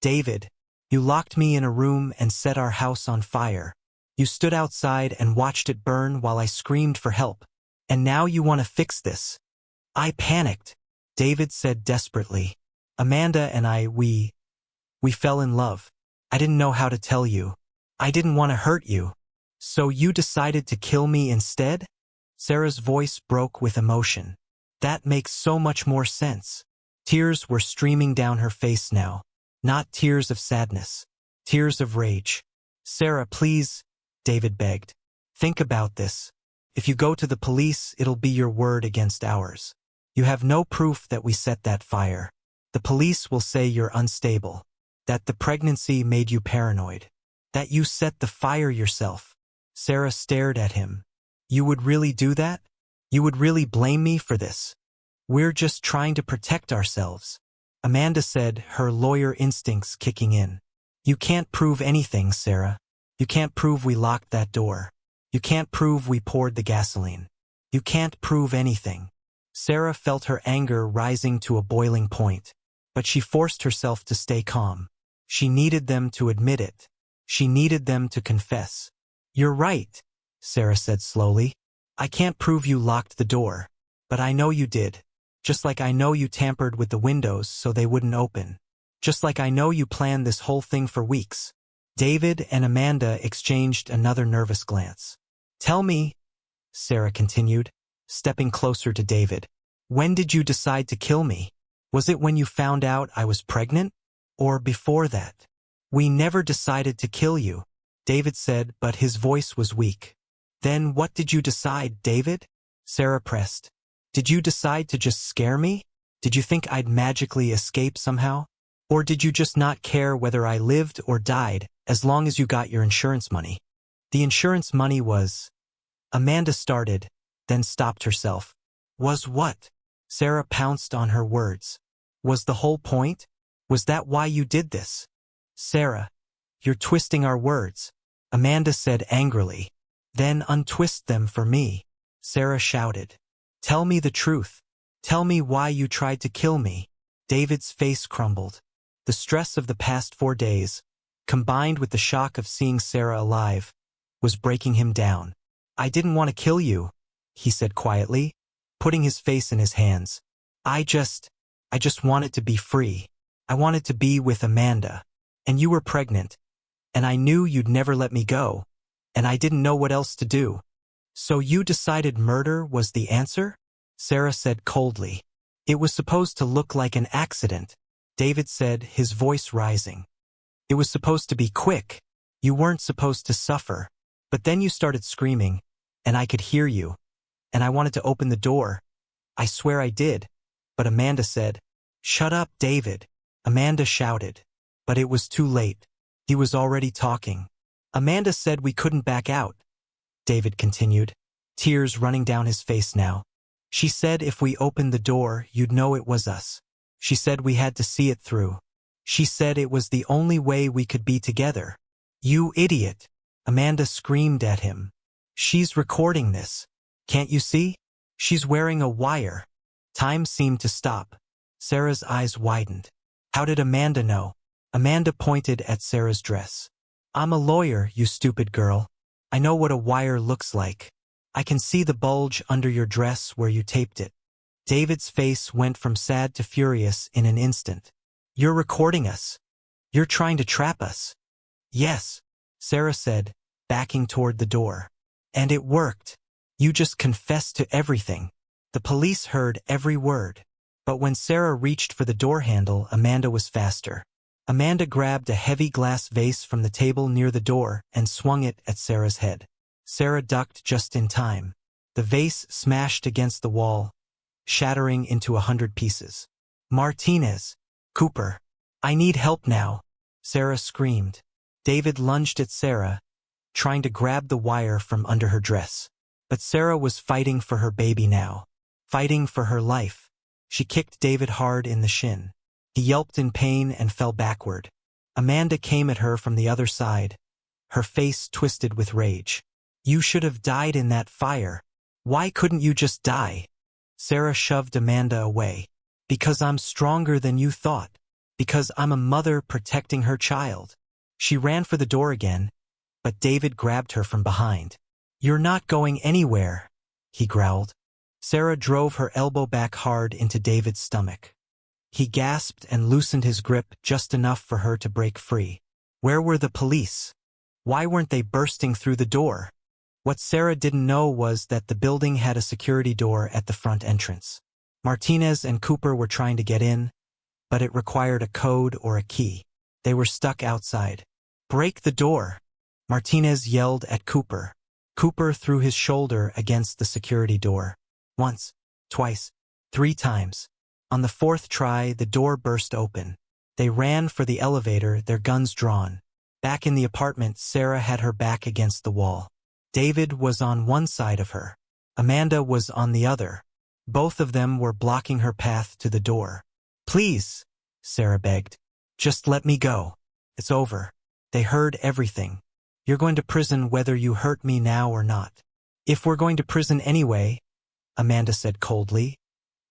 David, you locked me in a room and set our house on fire. You stood outside and watched it burn while I screamed for help. And now you want to fix this. I panicked, David said desperately. Amanda and I, we fell in love. I didn't know how to tell you. I didn't want to hurt you. So you decided to kill me instead? Sarah's voice broke with emotion. That makes so much more sense. Tears were streaming down her face now. Not tears of sadness. Tears of rage. Sarah, please, David begged. Think about this. If you go to the police, it'll be your word against ours. You have no proof that we set that fire. The police will say you're unstable. That the pregnancy made you paranoid. That you set the fire yourself. Sarah stared at him. You would really do that? You would really blame me for this? We're just trying to protect ourselves. Amanda said, her lawyer instincts kicking in. You can't prove anything, Sarah. You can't prove we locked that door. You can't prove we poured the gasoline. You can't prove anything. Sarah felt her anger rising to a boiling point, but she forced herself to stay calm. She needed them to admit it. She needed them to confess. You're right, Sarah said slowly. I can't prove you locked the door, but I know you did. Just like I know you tampered with the windows so they wouldn't open. Just like I know you planned this whole thing for weeks. David and Amanda exchanged another nervous glance. Tell me, Sarah continued, stepping closer to David. When did you decide to kill me? Was it when you found out I was pregnant? Or before that? We never decided to kill you, David said, but his voice was weak. Then what did you decide, David? Sarah pressed. Did you decide to just scare me? Did you think I'd magically escape somehow? Or did you just not care whether I lived or died, as long as you got your insurance money? The insurance money was... Amanda started, then stopped herself. Was what? Sarah pounced on her words. Was the whole point? Was that why you did this? Sarah, you're twisting our words, Amanda said angrily. Then untwist them for me, Sarah shouted. Tell me the truth. Tell me why you tried to kill me. David's face crumbled. The stress of the past 4 days, combined with the shock of seeing Sarah alive, was breaking him down. I didn't want to kill you, he said quietly, putting his face in his hands. I just wanted to be free. I wanted to be with Amanda. And you were pregnant. And I knew you'd never let me go. And I didn't know what else to do. So you decided murder was the answer? Sarah said coldly. It was supposed to look like an accident, David said, his voice rising. It was supposed to be quick. You weren't supposed to suffer. But then you started screaming, and I could hear you. And I wanted to open the door. I swear I did. But Amanda said, Shut up, David. Amanda shouted. But it was too late. He was already talking. Amanda said we couldn't back out, David continued, tears running down his face now. She said if we opened the door, you'd know it was us. She said we had to see it through. She said it was the only way we could be together. You idiot, Amanda screamed at him. She's recording this. Can't you see? She's wearing a wire. Time seemed to stop. Sarah's eyes widened. How did Amanda know? Amanda pointed at Sarah's dress. I'm a lawyer, you stupid girl. I know what a wire looks like. I can see the bulge under your dress where you taped it. David's face went from sad to furious in an instant. You're recording us. You're trying to trap us. Yes, Sarah said, backing toward the door. And it worked. You just confessed to everything. The police heard every word. But when Sarah reached for the door handle, Amanda was faster. Amanda grabbed a heavy glass vase from the table near the door and swung it at Sarah's head. Sarah ducked just in time. The vase smashed against the wall, shattering into 100 pieces. Martinez, Cooper, I need help now, Sarah screamed. David lunged at Sarah, trying to grab the wire from under her dress. But Sarah was fighting for her baby now, fighting for her life. She kicked David hard in the shin. He yelped in pain and fell backward. Amanda came at her from the other side, her face twisted with rage. "You should have died in that fire. Why couldn't you just die?" Sarah shoved Amanda away. "Because I'm stronger than you thought. Because I'm a mother protecting her child." She ran for the door again, but David grabbed her from behind. "You're not going anywhere," he growled. Sarah drove her elbow back hard into David's stomach. He gasped and loosened his grip just enough for her to break free. Where were the police? Why weren't they bursting through the door? What Sarah didn't know was that the building had a security door at the front entrance. Martinez and Cooper were trying to get in, but it required a code or a key. They were stuck outside. "Break the door!" Martinez yelled at Cooper. Cooper threw his shoulder against the security door. Once, twice, 3 times. On the 4th try, the door burst open. They ran for the elevator, their guns drawn. Back in the apartment, Sarah had her back against the wall. David was on one side of her. Amanda was on the other. Both of them were blocking her path to the door. "Please," Sarah begged. "Just let me go. It's over. They heard everything. You're going to prison whether you hurt me now or not." "If we're going to prison anyway," Amanda said coldly,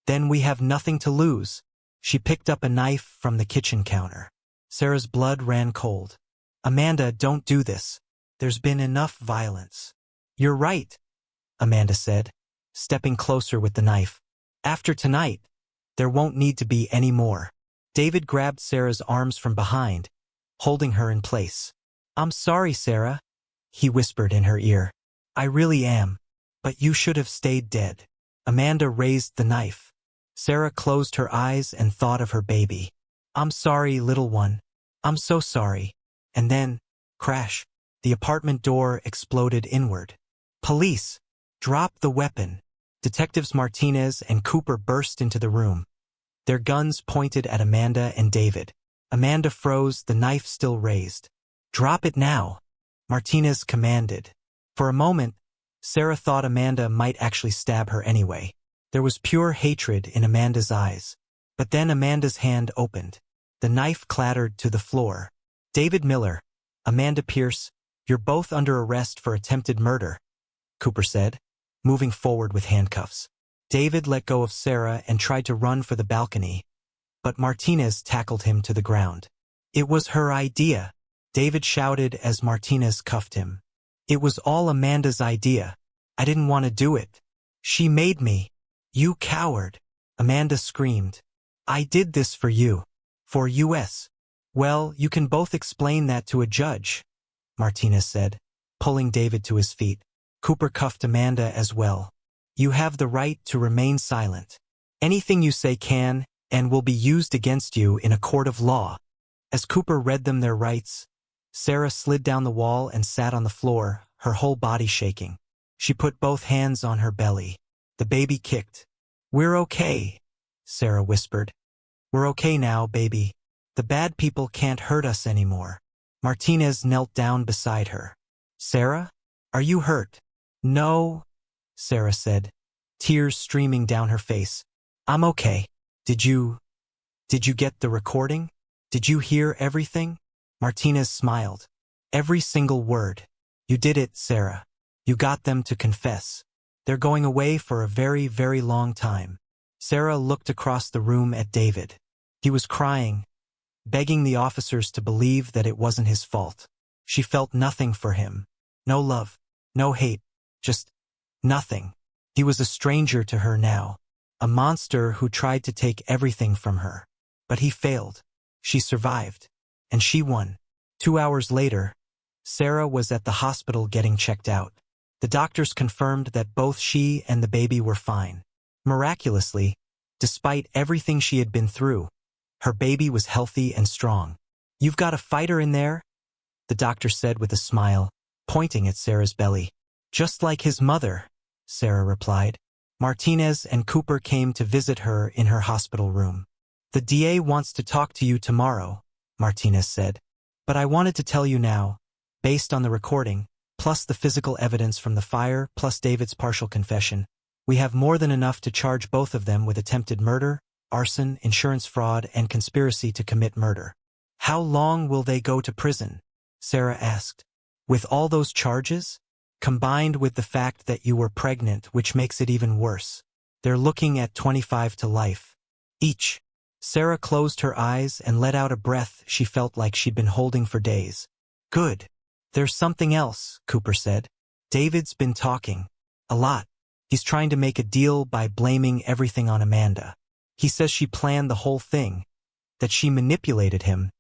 "then we have nothing to lose." She picked up a knife from the kitchen counter. Sarah's blood ran cold. "Amanda, don't do this. There's been enough violence." "You're right," Amanda said, stepping closer with the knife. "After tonight, there won't need to be any more." David grabbed Sarah's arms from behind, holding her in place. "I'm sorry, Sarah," he whispered in her ear. "I really am. But you should have stayed dead." Amanda raised the knife. Sarah closed her eyes and thought of her baby. "I'm sorry, little one. I'm so sorry." And then, crash, the apartment door exploded inward. "Police! Drop the weapon!" Detectives Martinez and Cooper burst into the room. Their guns pointed at Amanda and David. Amanda froze, the knife still raised. "Drop it now," Martinez commanded. For a moment, Sarah thought Amanda might actually stab her anyway. There was pure hatred in Amanda's eyes. But then Amanda's hand opened. The knife clattered to the floor. "David Miller, Amanda Pierce, you're both under arrest for attempted murder," Cooper said, moving forward with handcuffs. David let go of Sarah and tried to run for the balcony, but Martinez tackled him to the ground. "It was her idea," David shouted as Martinez cuffed him. "It was all Amanda's idea. I didn't want to do it. She made me." "You coward," Amanda screamed. "I did this for you. For US. "Well, you can both explain that to a judge," Martinez said, pulling David to his feet. Cooper cuffed Amanda as well. "You have the right to remain silent. Anything you say can and will be used against you in a court of law." As Cooper read them their rights, Sarah slid down the wall and sat on the floor, her whole body shaking. She put both hands on her belly. The baby kicked. "We're okay," Sarah whispered. "We're okay now, baby. The bad people can't hurt us anymore." Martinez knelt down beside her. "Sarah, are you hurt?" "No," Sarah said, tears streaming down her face. "I'm okay." Did you get the recording? Did you hear everything?" Martinez smiled. "Every single word. You did it, Sarah. You got them to confess. They're going away for a very, very long time." Sarah looked across the room at David. He was crying, begging the officers to believe that it wasn't his fault. She felt nothing for him. No love, no hate, just nothing. He was a stranger to her now, a monster who tried to take everything from her. But he failed. She survived. And she won. 2 hours later, Sarah was at the hospital getting checked out. The doctors confirmed that both she and the baby were fine. Miraculously, despite everything she had been through, her baby was healthy and strong. "You've got a fighter in there?" the doctor said with a smile, pointing at Sarah's belly. "Just like his mother," Sarah replied. Martinez and Cooper came to visit her in her hospital room. "The DA wants to talk to you tomorrow," Martinez said. "But I wanted to tell you now, based on the recording, plus the physical evidence from the fire, plus David's partial confession, we have more than enough to charge both of them with attempted murder, arson, insurance fraud, and conspiracy to commit murder. How long will they go to prison? Sarah asked. With all those charges? Combined with the fact that you were pregnant, which makes it even worse. They're looking at 25 to life. Each. Sarah closed her eyes and let out a breath she felt like she'd been holding for days. Good. There's something else, Cooper said. David's been talking. A lot. He's trying to make a deal by blaming everything on Amanda. He says she planned the whole thing, that she manipulated him,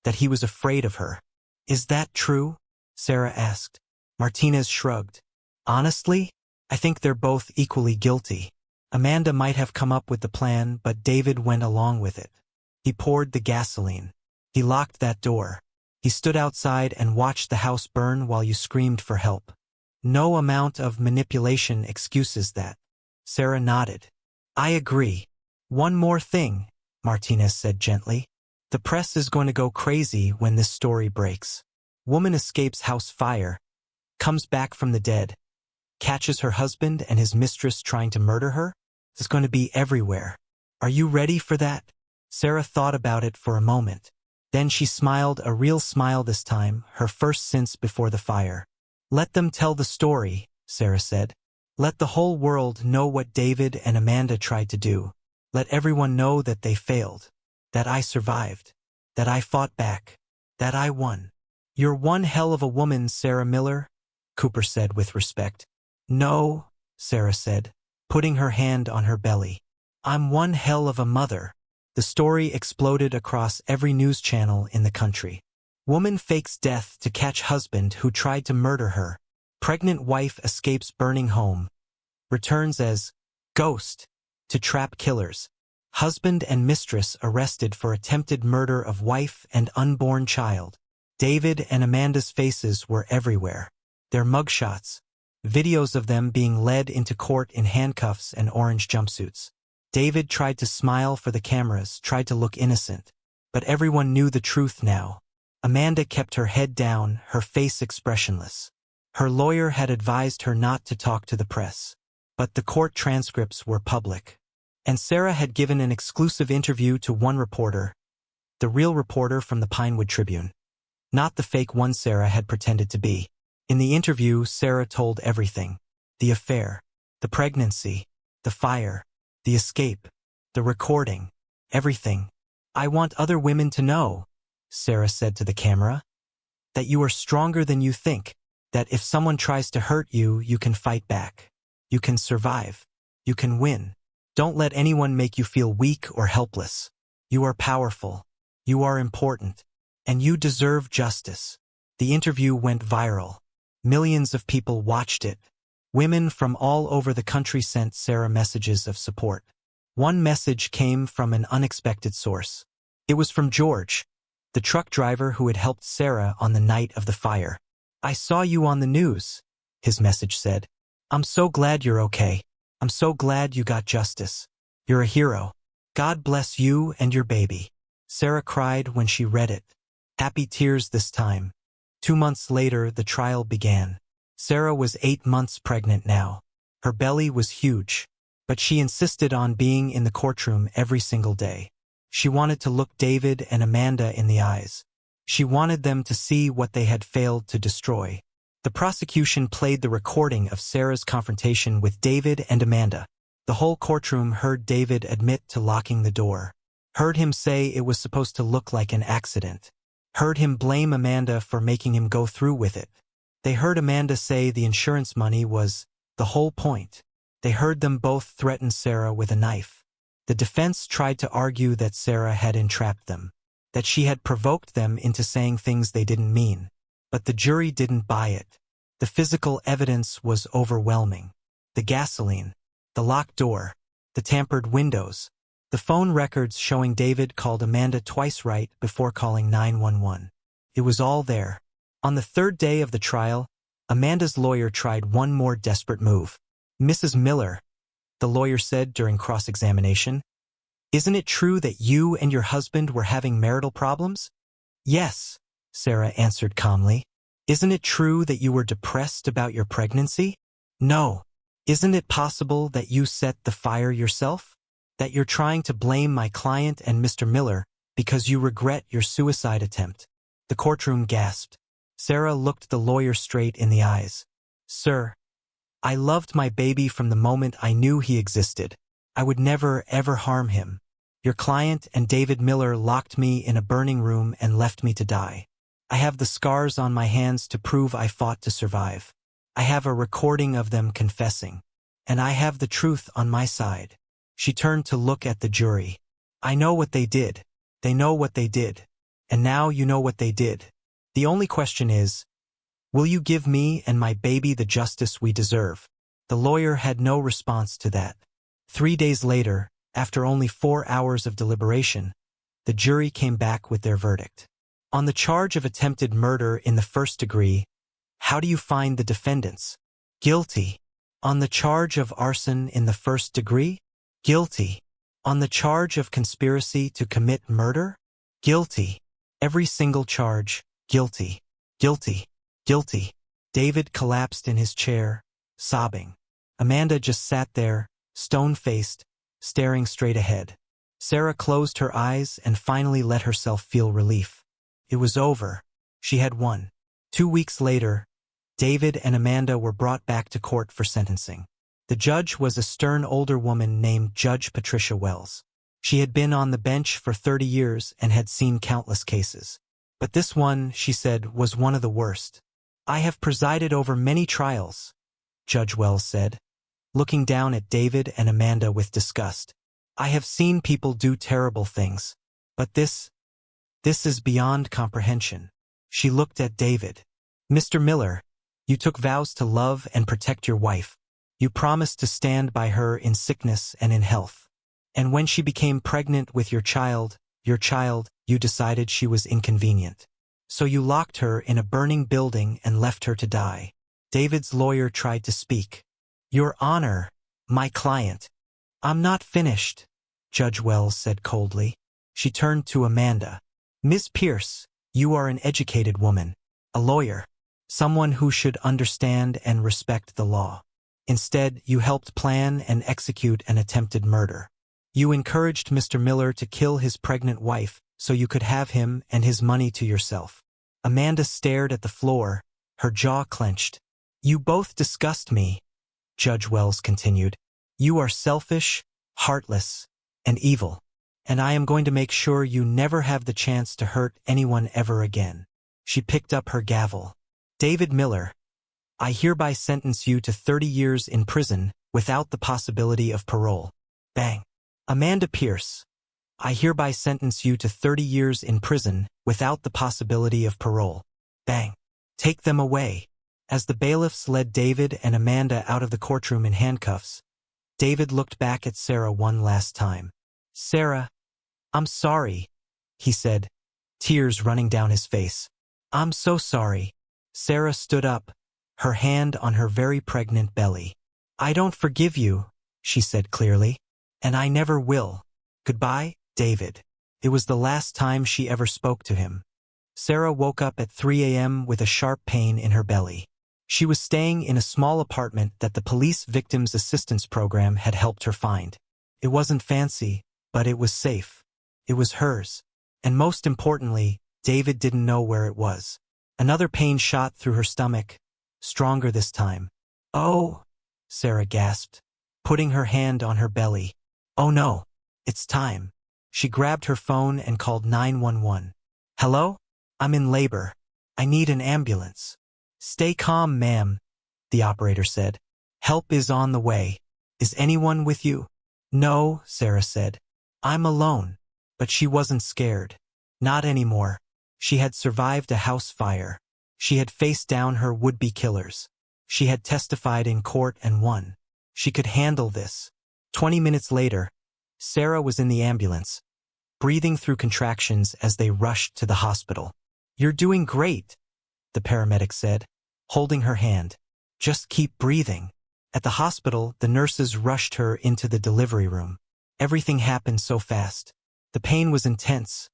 that he was afraid of her. Is that true? Sarah asked. Martinez shrugged. Honestly, I think they're both equally guilty. Amanda might have come up with the plan, but David went along with it. He poured the gasoline. He locked that door. He stood outside and watched the house burn while you screamed for help. No amount of manipulation excuses that. Sarah nodded. I agree. One more thing, Martinez said gently. The press is going to go crazy when this story breaks. Woman escapes house fire, comes back from the dead, catches her husband and his mistress trying to murder her. It's going to be everywhere. Are you ready for that? Sarah thought about it for a moment. Then she smiled, a real smile this time, her first since before the fire. Let them tell the story, Sarah said. Let the whole world know what David and Amanda tried to do. Let everyone know that they failed, that I survived, that I fought back, that I won. You're one hell of a woman, Sarah Miller, Cooper said with respect. No, Sarah said, putting her hand on her belly. I'm one hell of a mother. The story exploded across every news channel in the country. Woman fakes death to catch husband who tried to murder her. Pregnant wife escapes burning home. Returns as ghost to trap killers. Husband and mistress arrested for attempted murder of wife and unborn child. David and Amanda's faces were everywhere. Their mugshots. Videos of them being led into court in handcuffs and orange jumpsuits. David tried to smile for the cameras, tried to look innocent. But everyone knew the truth now. Amanda kept her head down, her face expressionless. Her lawyer had advised her not to talk to the press. But the court transcripts were public. And Sarah had given an exclusive interview to one reporter, the real reporter from the Pinewood Tribune. Not the fake one Sarah had pretended to be. In the interview, Sarah told everything. The affair, the pregnancy, the fire, the escape, the recording, everything. I want other women to know, Sarah said to the camera, that you are stronger than you think, that if someone tries to hurt you, you can fight back. You can survive. You can win. Don't let anyone make you feel weak or helpless. You are powerful. You are important. And you deserve justice. The interview went viral. Millions of people watched it. Women from all over the country sent Sarah messages of support. One message came from an unexpected source. It was from George, the truck driver who had helped Sarah on the night of the fire. I saw you on the news, his message said. I'm so glad you're okay. I'm so glad you got justice. You're a hero. God bless you and your baby. Sarah cried when she read it. Happy tears this time. 2 months later, the trial began. Sarah was 8 months pregnant now. Her belly was huge, but she insisted on being in the courtroom every single day. She wanted to look David and Amanda in the eyes. She wanted them to see what they had failed to destroy. The prosecution played the recording of Sarah's confrontation with David and Amanda. The whole courtroom heard David admit to locking the door. Heard him say it was supposed to look like an accident. Heard him blame Amanda for making him go through with it. They heard Amanda say the insurance money was the whole point. They heard them both threaten Sarah with a knife. The defense tried to argue that Sarah had entrapped them, that she had provoked them into saying things they didn't mean. But the jury didn't buy it. The physical evidence was overwhelming. The gasoline, the locked door, the tampered windows, the phone records showing David called Amanda twice right before calling 911. It was all there. On the third day of the trial, Amanda's lawyer tried one more desperate move. Mrs. Miller, the lawyer said during cross-examination, isn't it true that you and your husband were having marital problems? Yes, Sarah answered calmly. Isn't it true that you were depressed about your pregnancy? No. Isn't it possible that you set the fire yourself? That you're trying to blame my client and Mr. Miller because you regret your suicide attempt? The courtroom gasped. Sarah looked the lawyer straight in the eyes. Sir, I loved my baby from the moment I knew he existed. I would never, ever harm him. Your client and David Miller locked me in a burning room and left me to die. I have the scars on my hands to prove I fought to survive. I have a recording of them confessing. And I have the truth on my side. She turned to look at the jury. I know what they did. They know what they did. And now you know what they did. The only question is, will you give me and my baby the justice we deserve? The lawyer had no response to that. 3 days later, after only 4 hours of deliberation, the jury came back with their verdict. On the charge of attempted murder in the first degree, how do you find the defendants? Guilty. On the charge of arson in the first degree? Guilty. On the charge of conspiracy to commit murder? Guilty. Every single charge, guilty. Guilty. Guilty. David collapsed in his chair, sobbing. Amanda just sat there, stone-faced, staring straight ahead. Sarah closed her eyes and finally let herself feel relief. It was over. She had won. 2 weeks later, David and Amanda were brought back to court for sentencing. The judge was a stern older woman named Judge Patricia Wells. She had been on the bench for 30 years and had seen countless cases. But this one, she said, was one of the worst. I have presided over many trials, Judge Wells said, looking down at David and Amanda with disgust. I have seen people do terrible things. But this is beyond comprehension. She looked at David. Mr. Miller, you took vows to love and protect your wife. You promised to stand by her in sickness and in health. And when she became pregnant with your child, you decided she was inconvenient. So you locked her in a burning building and left her to die. David's lawyer tried to speak. Your Honor, my client. I'm not finished, Judge Wells said coldly. She turned to Amanda. Miss Pierce, you are an educated woman, a lawyer, someone who should understand and respect the law. Instead, you helped plan and execute an attempted murder. You encouraged Mr. Miller to kill his pregnant wife so you could have him and his money to yourself. Amanda stared at the floor, her jaw clenched. You both disgust me, Judge Wells continued. You are selfish, heartless, and evil. And I am going to make sure you never have the chance to hurt anyone ever again. She picked up her gavel. David Miller, I hereby sentence you to 30 years in prison without the possibility of parole. Bang. Amanda Pierce, I hereby sentence you to 30 years in prison without the possibility of parole. Bang. Take them away. As the bailiffs led David and Amanda out of the courtroom in handcuffs, David looked back at Sarah one last time. Sarah, I'm sorry, he said, tears running down his face. I'm so sorry. Sarah stood up, her hand on her very pregnant belly. I don't forgive you, she said clearly, and I never will. Goodbye, David. It was the last time she ever spoke to him. Sarah woke up at 3 a.m. with a sharp pain in her belly. She was staying in a small apartment that the Police Victims Assistance Program had helped her find. It wasn't fancy, but it was safe. It was hers. And most importantly, David didn't know where it was. Another pain shot through her stomach, stronger this time. Oh, Sarah gasped, putting her hand on her belly. Oh no, it's time. She grabbed her phone and called 911. Hello? I'm in labor. I need an ambulance. Stay calm, ma'am, the operator said. Help is on the way. Is anyone with you? No, Sarah said. I'm alone. But she wasn't scared. Not anymore. She had survived a house fire. She had faced down her would-be killers. She had testified in court and won. She could handle this. 20 minutes later, Sarah was in the ambulance, breathing through contractions as they rushed to the hospital. You're doing great, the paramedic said, holding her hand. Just keep breathing. At the hospital, the nurses rushed her into the delivery room. Everything happened so fast. The pain was intense,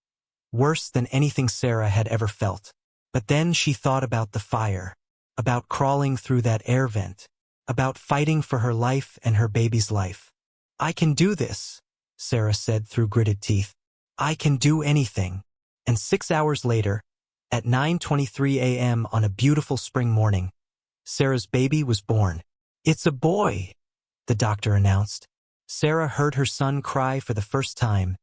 worse than anything Sarah had ever felt. But then she thought about the fire, about crawling through that air vent, about fighting for her life and her baby's life. "I can do this," Sarah said through gritted teeth. "I can do anything." And 6 hours later, at 9:23 a.m. on a beautiful spring morning, Sarah's baby was born. "It's a boy," the doctor announced. Sarah heard her son cry for the first time,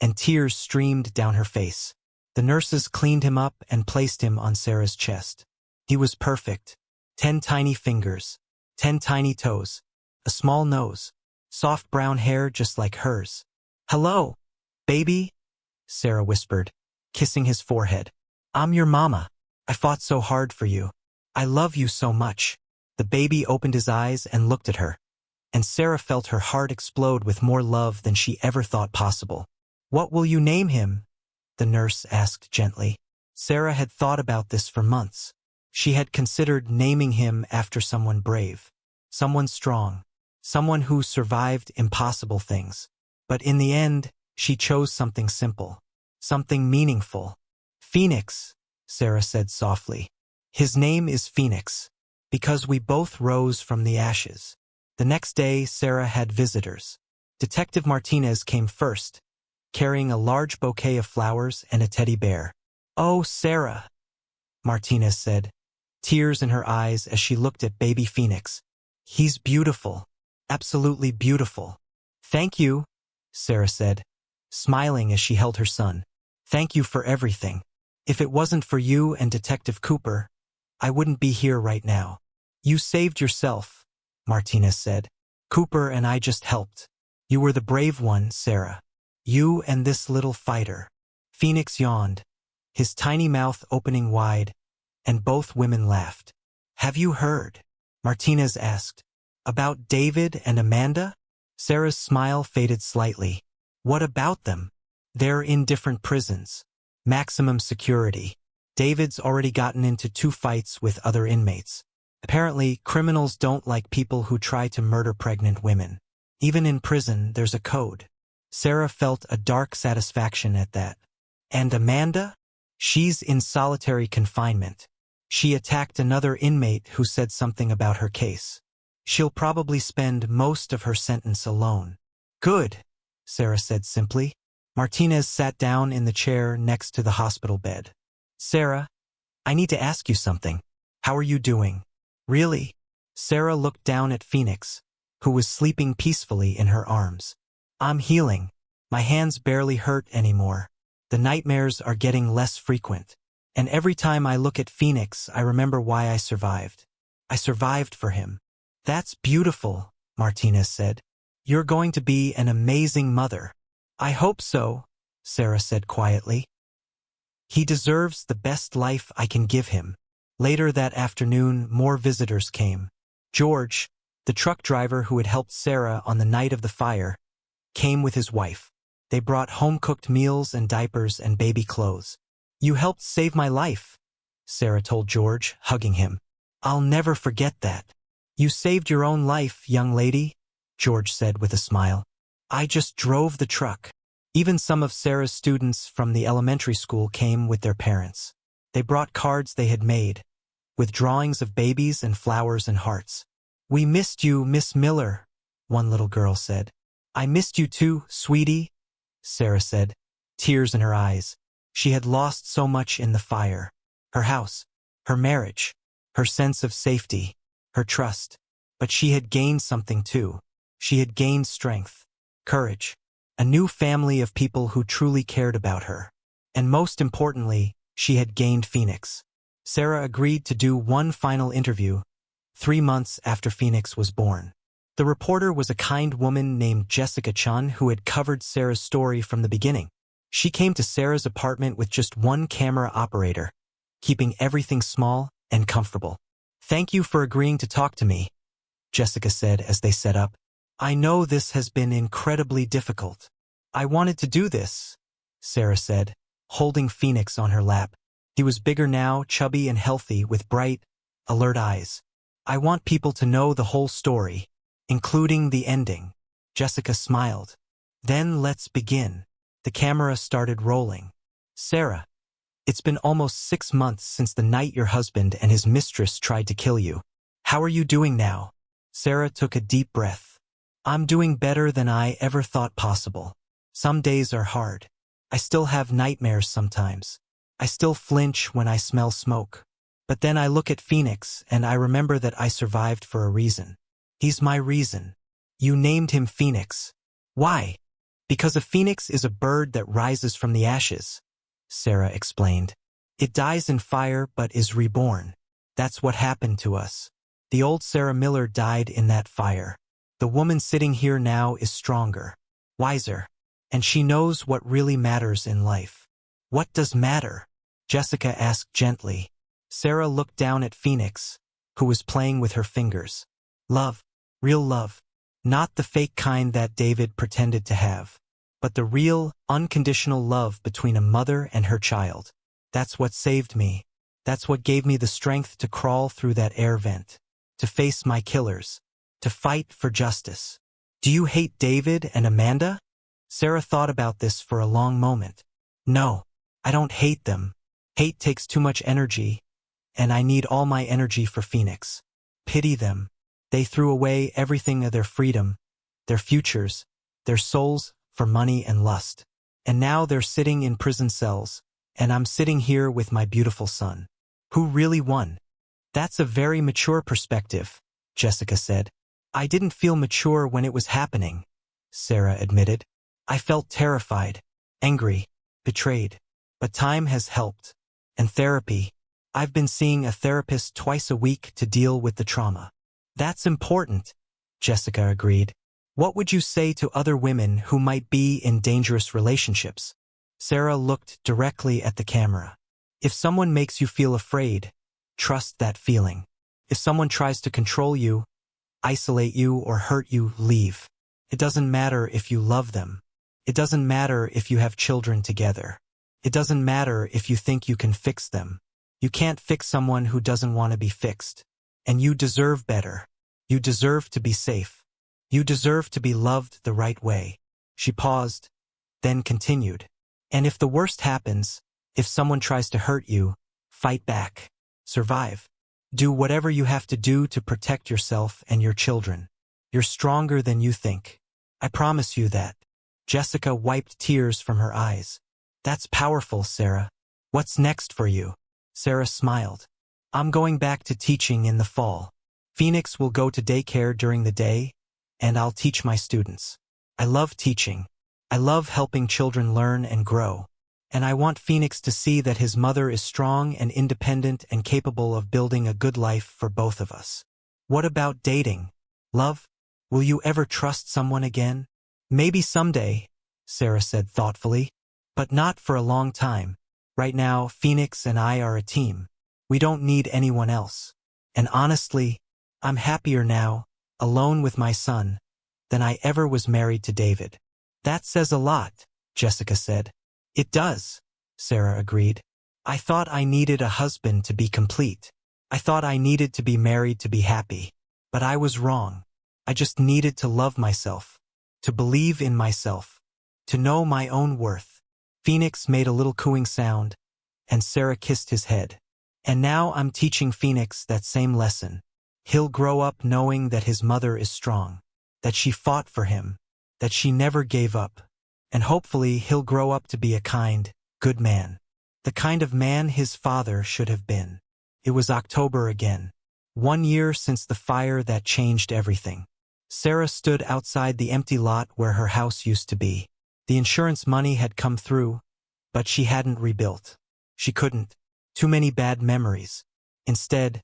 and tears streamed down her face. The nurses cleaned him up and placed him on Sarah's chest. He was perfect. 10 tiny fingers, 10 tiny toes, a small nose, soft brown hair just like hers. "Hello, baby," Sarah whispered, kissing his forehead. "I'm your mama. I fought so hard for you. I love you so much." The baby opened his eyes and looked at her, and Sarah felt her heart explode with more love than she ever thought possible. "What will you name him?" the nurse asked gently. Sarah had thought about this for months. She had considered naming him after someone brave, someone strong, someone who survived impossible things. But in the end, she chose something simple, something meaningful. "Phoenix," Sarah said softly. "His name is Phoenix, because we both rose from the ashes." The next day, Sarah had visitors. Detective Martinez came first, carrying a large bouquet of flowers and a teddy bear. "Oh, Sarah," Martinez said, tears in her eyes as she looked at baby Phoenix. "He's beautiful, absolutely beautiful." "Thank you," Sarah said, smiling as she held her son. "Thank you for everything. If it wasn't for you and Detective Cooper, I wouldn't be here right now." "You saved yourself," Martinez said. "Cooper and I just helped. You were the brave one, Sarah. You and this little fighter." Phoenix yawned, his tiny mouth opening wide, and both women laughed. "Have you heard?" Martinez asked. "About David and Amanda?" Sarah's smile faded slightly. "What about them?" "They're in different prisons. Maximum security. David's already gotten into 2 fights with other inmates. Apparently, criminals don't like people who try to murder pregnant women. Even in prison, there's a code." Sarah felt a dark satisfaction at that. "And Amanda? She's in solitary confinement. She attacked another inmate who said something about her case. She'll probably spend most of her sentence alone." "Good," Sarah said simply. Martinez sat down in the chair next to the hospital bed. "Sarah, I need to ask you something. How are you doing?" "Really?" Sarah looked down at Phoenix, who was sleeping peacefully in her arms. "I'm healing. My hands barely hurt anymore. The nightmares are getting less frequent. And every time I look at Phoenix, I remember why I survived. I survived for him." "That's beautiful," Martinez said. "You're going to be an amazing mother." "I hope so," Sarah said quietly. "He deserves the best life I can give him." Later that afternoon, more visitors came. George, the truck driver who had helped Sarah on the night of the fire, came with his wife. They brought home-cooked meals and diapers and baby clothes. "You helped save my life," Sarah told George, hugging him. "I'll never forget that." "You saved your own life, young lady," George said with a smile. "I just drove the truck." Even some of Sarah's students from the elementary school came with their parents. They brought cards they had made, with drawings of babies and flowers and hearts. "We missed you, Miss Miller," one little girl said. "I missed you too, sweetie," Sarah said, tears in her eyes. She had lost so much in the fire. Her house, her marriage, her sense of safety, her trust. But she had gained something too. She had gained strength, courage, a new family of people who truly cared about her. And most importantly, she had gained Phoenix. Sarah agreed to do one final interview 3 months after Phoenix was born. The reporter was a kind woman named Jessica Chun who had covered Sarah's story from the beginning. She came to Sarah's apartment with just one camera operator, keeping everything small and comfortable. "Thank you for agreeing to talk to me," Jessica said as they set up. "I know this has been incredibly difficult." "I wanted to do this," Sarah said, holding Phoenix on her lap. He was bigger now, chubby and healthy, with bright, alert eyes. "I want people to know the whole story, including the ending." Jessica smiled. "Then let's begin." The camera started rolling. "Sarah, It's been almost 6 months since the night your husband and his mistress tried to kill you. How are you doing now? Sarah took a deep breath. I'm doing better than I ever thought possible. Some days are hard. I still have nightmares sometimes. I still flinch when I smell smoke. But then I look at Phoenix and I remember that I survived for a reason. He's my reason. You named him Phoenix. Why? Because a phoenix is a bird that rises from the ashes, Sarah explained. It dies in fire but is reborn. That's what happened to us. The old Sarah Miller died in that fire. The woman sitting here now is stronger, wiser, and she knows what really matters in life. What does matter? Jessica asked gently. Sarah looked down at Phoenix, who was playing with her fingers. Love, real love. Not the fake kind that David pretended to have, but the real, unconditional love between a mother and her child. That's what saved me. That's what gave me the strength to crawl through that air vent, to face my killers, to fight for justice. Do you hate David and Amanda? Sarah thought about this for a long moment. No, I don't hate them. Hate takes too much energy, and I need all my energy for Phoenix. Pity them. They threw away everything of their freedom, their futures, their souls for money and lust. And now they're sitting in prison cells, and I'm sitting here with my beautiful son. Who really won? That's a very mature perspective, Jessica said. I didn't feel mature when it was happening, Sarah admitted. I felt terrified, angry, betrayed. But time has helped. And therapy. I've been seeing a therapist twice a week to deal with the trauma. That's important, Jessica agreed. What would you say to other women who might be in dangerous relationships? Sarah looked directly at the camera. If someone makes you feel afraid, trust that feeling. If someone tries to control you, isolate you, or hurt you, leave. It doesn't matter if you love them. It doesn't matter if you have children together. It doesn't matter if you think you can fix them. You can't fix someone who doesn't want to be fixed. And you deserve better. You deserve to be safe. You deserve to be loved the right way. She paused, then continued. And if the worst happens, if someone tries to hurt you, fight back. Survive. Do whatever you have to do to protect yourself and your children. You're stronger than you think. I promise you that. Jessica wiped tears from her eyes. That's powerful, Sarah. What's next for you? Sarah smiled. I'm going back to teaching in the fall. Phoenix will go to daycare during the day, and I'll teach my students. I love teaching. I love helping children learn and grow. And I want Phoenix to see that his mother is strong and independent and capable of building a good life for both of us. What about dating? Love? Will you ever trust someone again? Maybe someday, Sarah said thoughtfully, but not for a long time. Right now, Phoenix and I are a team. We don't need anyone else. And honestly, I'm happier now, alone with my son, than I ever was married to David. That says a lot, Jessica said. It does, Sarah agreed. I thought I needed a husband to be complete. I thought I needed to be married to be happy. But I was wrong. I just needed to love myself, to believe in myself, to know my own worth. Phoenix made a little cooing sound, and Sarah kissed his head. And now I'm teaching Phoenix that same lesson. He'll grow up knowing that his mother is strong, that she fought for him, that she never gave up. And hopefully he'll grow up to be a kind, good man. The kind of man his father should have been. It was October again. 1 year since the fire that changed everything. Sarah stood outside the empty lot where her house used to be. The insurance money had come through, but she hadn't rebuilt. She couldn't. Too many bad memories. Instead,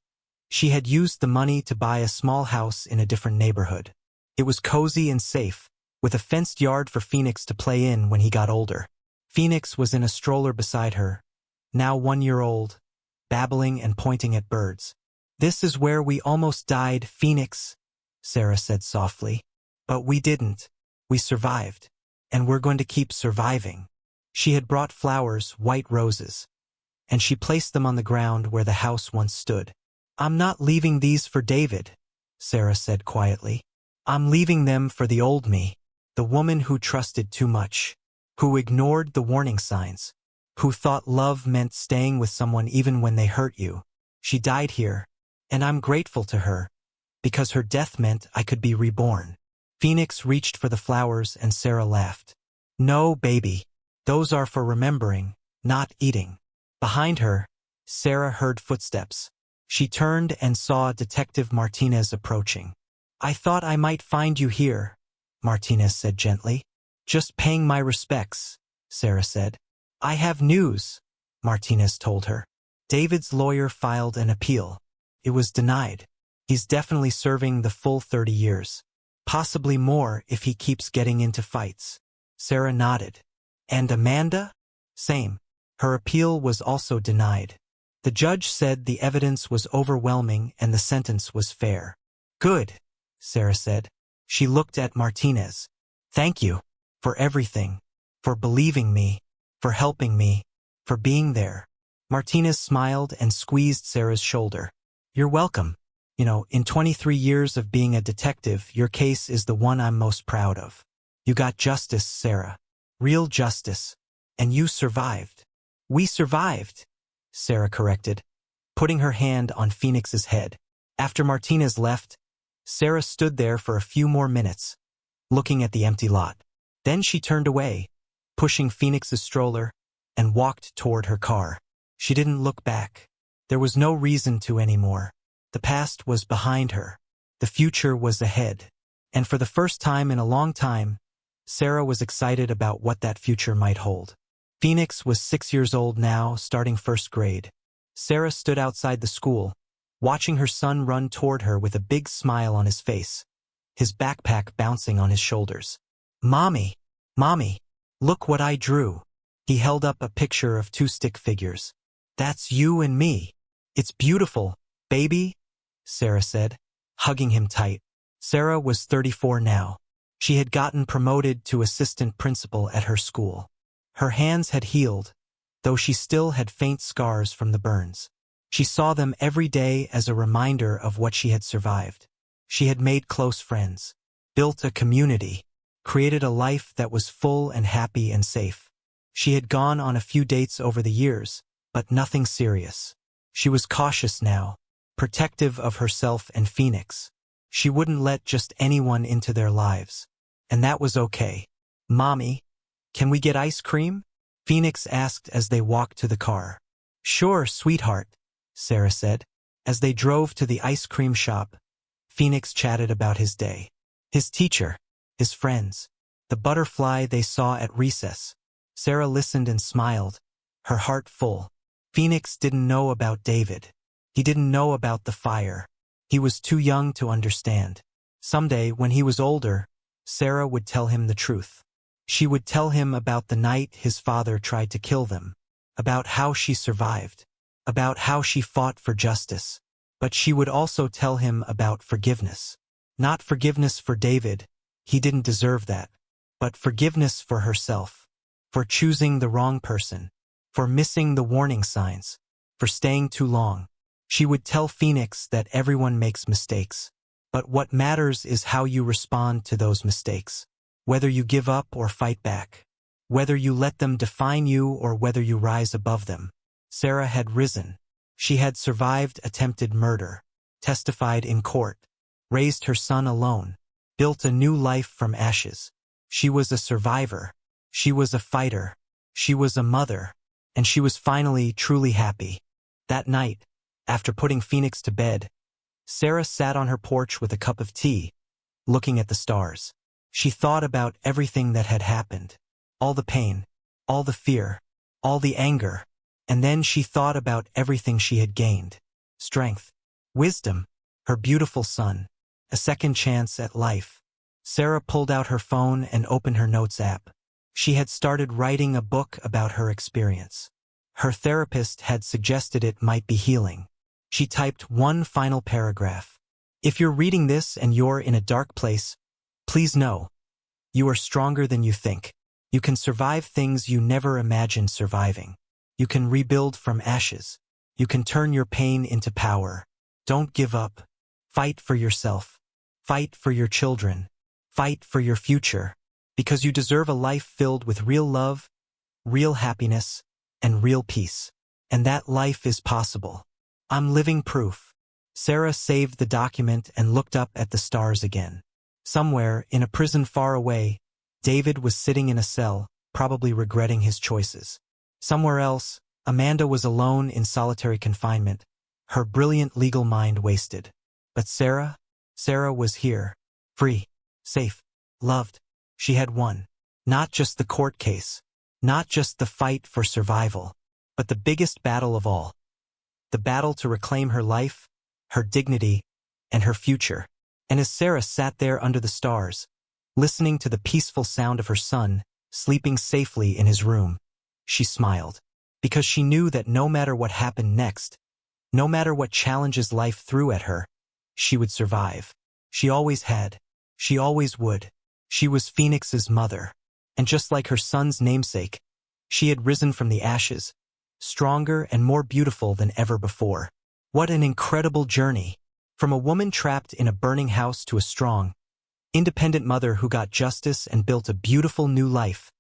she had used the money to buy a small house in a different neighborhood. It was cozy and safe, with a fenced yard for Phoenix to play in when he got older. Phoenix was in a stroller beside her, now 1 year old, babbling and pointing at birds. This is where we almost died, Phoenix, Sarah said softly. But we didn't. We survived. And we're going to keep surviving. She had brought flowers, white roses, and she placed them on the ground where the house once stood. I'm not leaving these for David, Sarah said quietly. I'm leaving them for the old me, the woman who trusted too much, who ignored the warning signs, who thought love meant staying with someone even when they hurt you. She died here, and I'm grateful to her, because her death meant I could be reborn. Phoenix reached for the flowers and Sarah laughed. No, baby. Those are for remembering, not eating. Behind her, Sarah heard footsteps. She turned and saw Detective Martinez approaching. I thought I might find you here, Martinez said gently. Just paying my respects, Sarah said. I have news, Martinez told her. David's lawyer filed an appeal. It was denied. He's definitely serving the full 30 years. Possibly more if he keeps getting into fights. Sarah nodded. And Amanda? Same. Her appeal was also denied. The judge said the evidence was overwhelming and the sentence was fair. Good, Sarah said. She looked at Martinez. Thank you. For everything. For believing me. For helping me. For being there. Martinez smiled and squeezed Sarah's shoulder. You're welcome. In 23 years of being a detective, your case is the one I'm most proud of. You got justice, Sarah. Real justice. And you survived. We survived, Sarah corrected, putting her hand on Phoenix's head. After Martinez left, Sarah stood there for a few more minutes, looking at the empty lot. Then she turned away, pushing Phoenix's stroller, and walked toward her car. She didn't look back. There was no reason to anymore. The past was behind her. The future was ahead. And for the first time in a long time, Sarah was excited about what that future might hold. Phoenix was 6 years old now, starting first grade. Sarah stood outside the school, watching her son run toward her with a big smile on his face, his backpack bouncing on his shoulders. Mommy, look what I drew. He held up a picture of 2 stick figures. That's you and me. It's beautiful, baby, Sarah said, hugging him tight. Sarah was 34 now. She had gotten promoted to assistant principal at her school. Her hands had healed, though she still had faint scars from the burns. She saw them every day as a reminder of what she had survived. She had made close friends, built a community, created a life that was full and happy and safe. She had gone on a few dates over the years, but nothing serious. She was cautious now, protective of herself and Phoenix. She wouldn't let just anyone into their lives. And that was okay. Mommy, can we get ice cream? Phoenix asked as they walked to the car. Sure, sweetheart, Sarah said. As they drove to the ice cream shop, Phoenix chatted about his day. His teacher, his friends, the butterfly they saw at recess. Sarah listened and smiled, her heart full. Phoenix didn't know about David. He didn't know about the fire. He was too young to understand. Someday, when he was older, Sarah would tell him the truth. She would tell him about the night his father tried to kill them, about how she survived, about how she fought for justice. But she would also tell him about forgiveness. Not forgiveness for David, he didn't deserve that, but forgiveness for herself, for choosing the wrong person, for missing the warning signs, for staying too long. She would tell Phoenix that everyone makes mistakes, but what matters is how you respond to those mistakes, whether you give up or fight back, whether you let them define you or whether you rise above them. Sarah had risen. She had survived attempted murder, testified in court, raised her son alone, built a new life from ashes. She was a survivor. She was a fighter. She was a mother. And she was finally truly happy. That night, after putting Phoenix to bed, Sarah sat on her porch with a cup of tea, looking at the stars. She thought about everything that had happened, all the pain, all the fear, all the anger, and then she thought about everything she had gained. Strength, wisdom, her beautiful son, a second chance at life. Sarah pulled out her phone and opened her notes app. She had started writing a book about her experience. Her therapist had suggested it might be healing. She typed one final paragraph. If you're reading this and you're in a dark place, please know, you are stronger than you think. You can survive things you never imagined surviving. You can rebuild from ashes. You can turn your pain into power. Don't give up. Fight for yourself. Fight for your children. Fight for your future. Because you deserve a life filled with real love, real happiness, and real peace. And that life is possible. I'm living proof. Sarah saved the document and looked up at the stars again. Somewhere, in a prison far away, David was sitting in a cell, probably regretting his choices. Somewhere else, Amanda was alone in solitary confinement, her brilliant legal mind wasted. But Sarah was here, free, safe, loved. She had won. Not just the court case, not just the fight for survival, but the biggest battle of all. The battle to reclaim her life, her dignity, and her future. And as Sarah sat there under the stars, listening to the peaceful sound of her son, sleeping safely in his room, she smiled. Because she knew that no matter what happened next, no matter what challenges life threw at her, she would survive. She always had. She always would. She was Phoenix's mother. And just like her son's namesake, she had risen from the ashes, stronger and more beautiful than ever before. What an incredible journey! From a woman trapped in a burning house to a strong, independent mother who got justice and built a beautiful new life.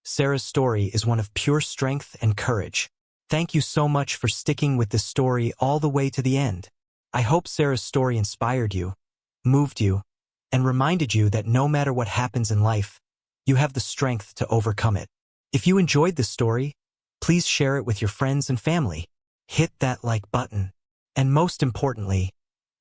Sarah's story is one of pure strength and courage. Thank you so much for sticking with this story all the way to the end. I hope Sarah's story inspired you, moved you, and reminded you that no matter what happens in life, you have the strength to overcome it. If you enjoyed this story, please share it with your friends and family. Hit that like button. And most importantly,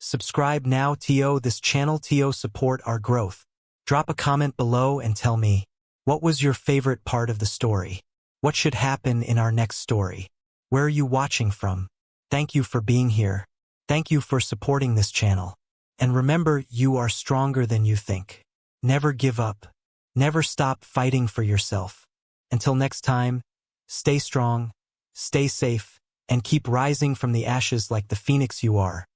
subscribe now to this channel to support our growth. Drop a comment below and tell me, what was your favorite part of the story? What should happen in our next story? Where are you watching from? Thank you for being here. Thank you for supporting this channel. And remember, you are stronger than you think. Never give up. Never stop fighting for yourself. Until next time, stay strong, stay safe, and keep rising from the ashes like the phoenix you are.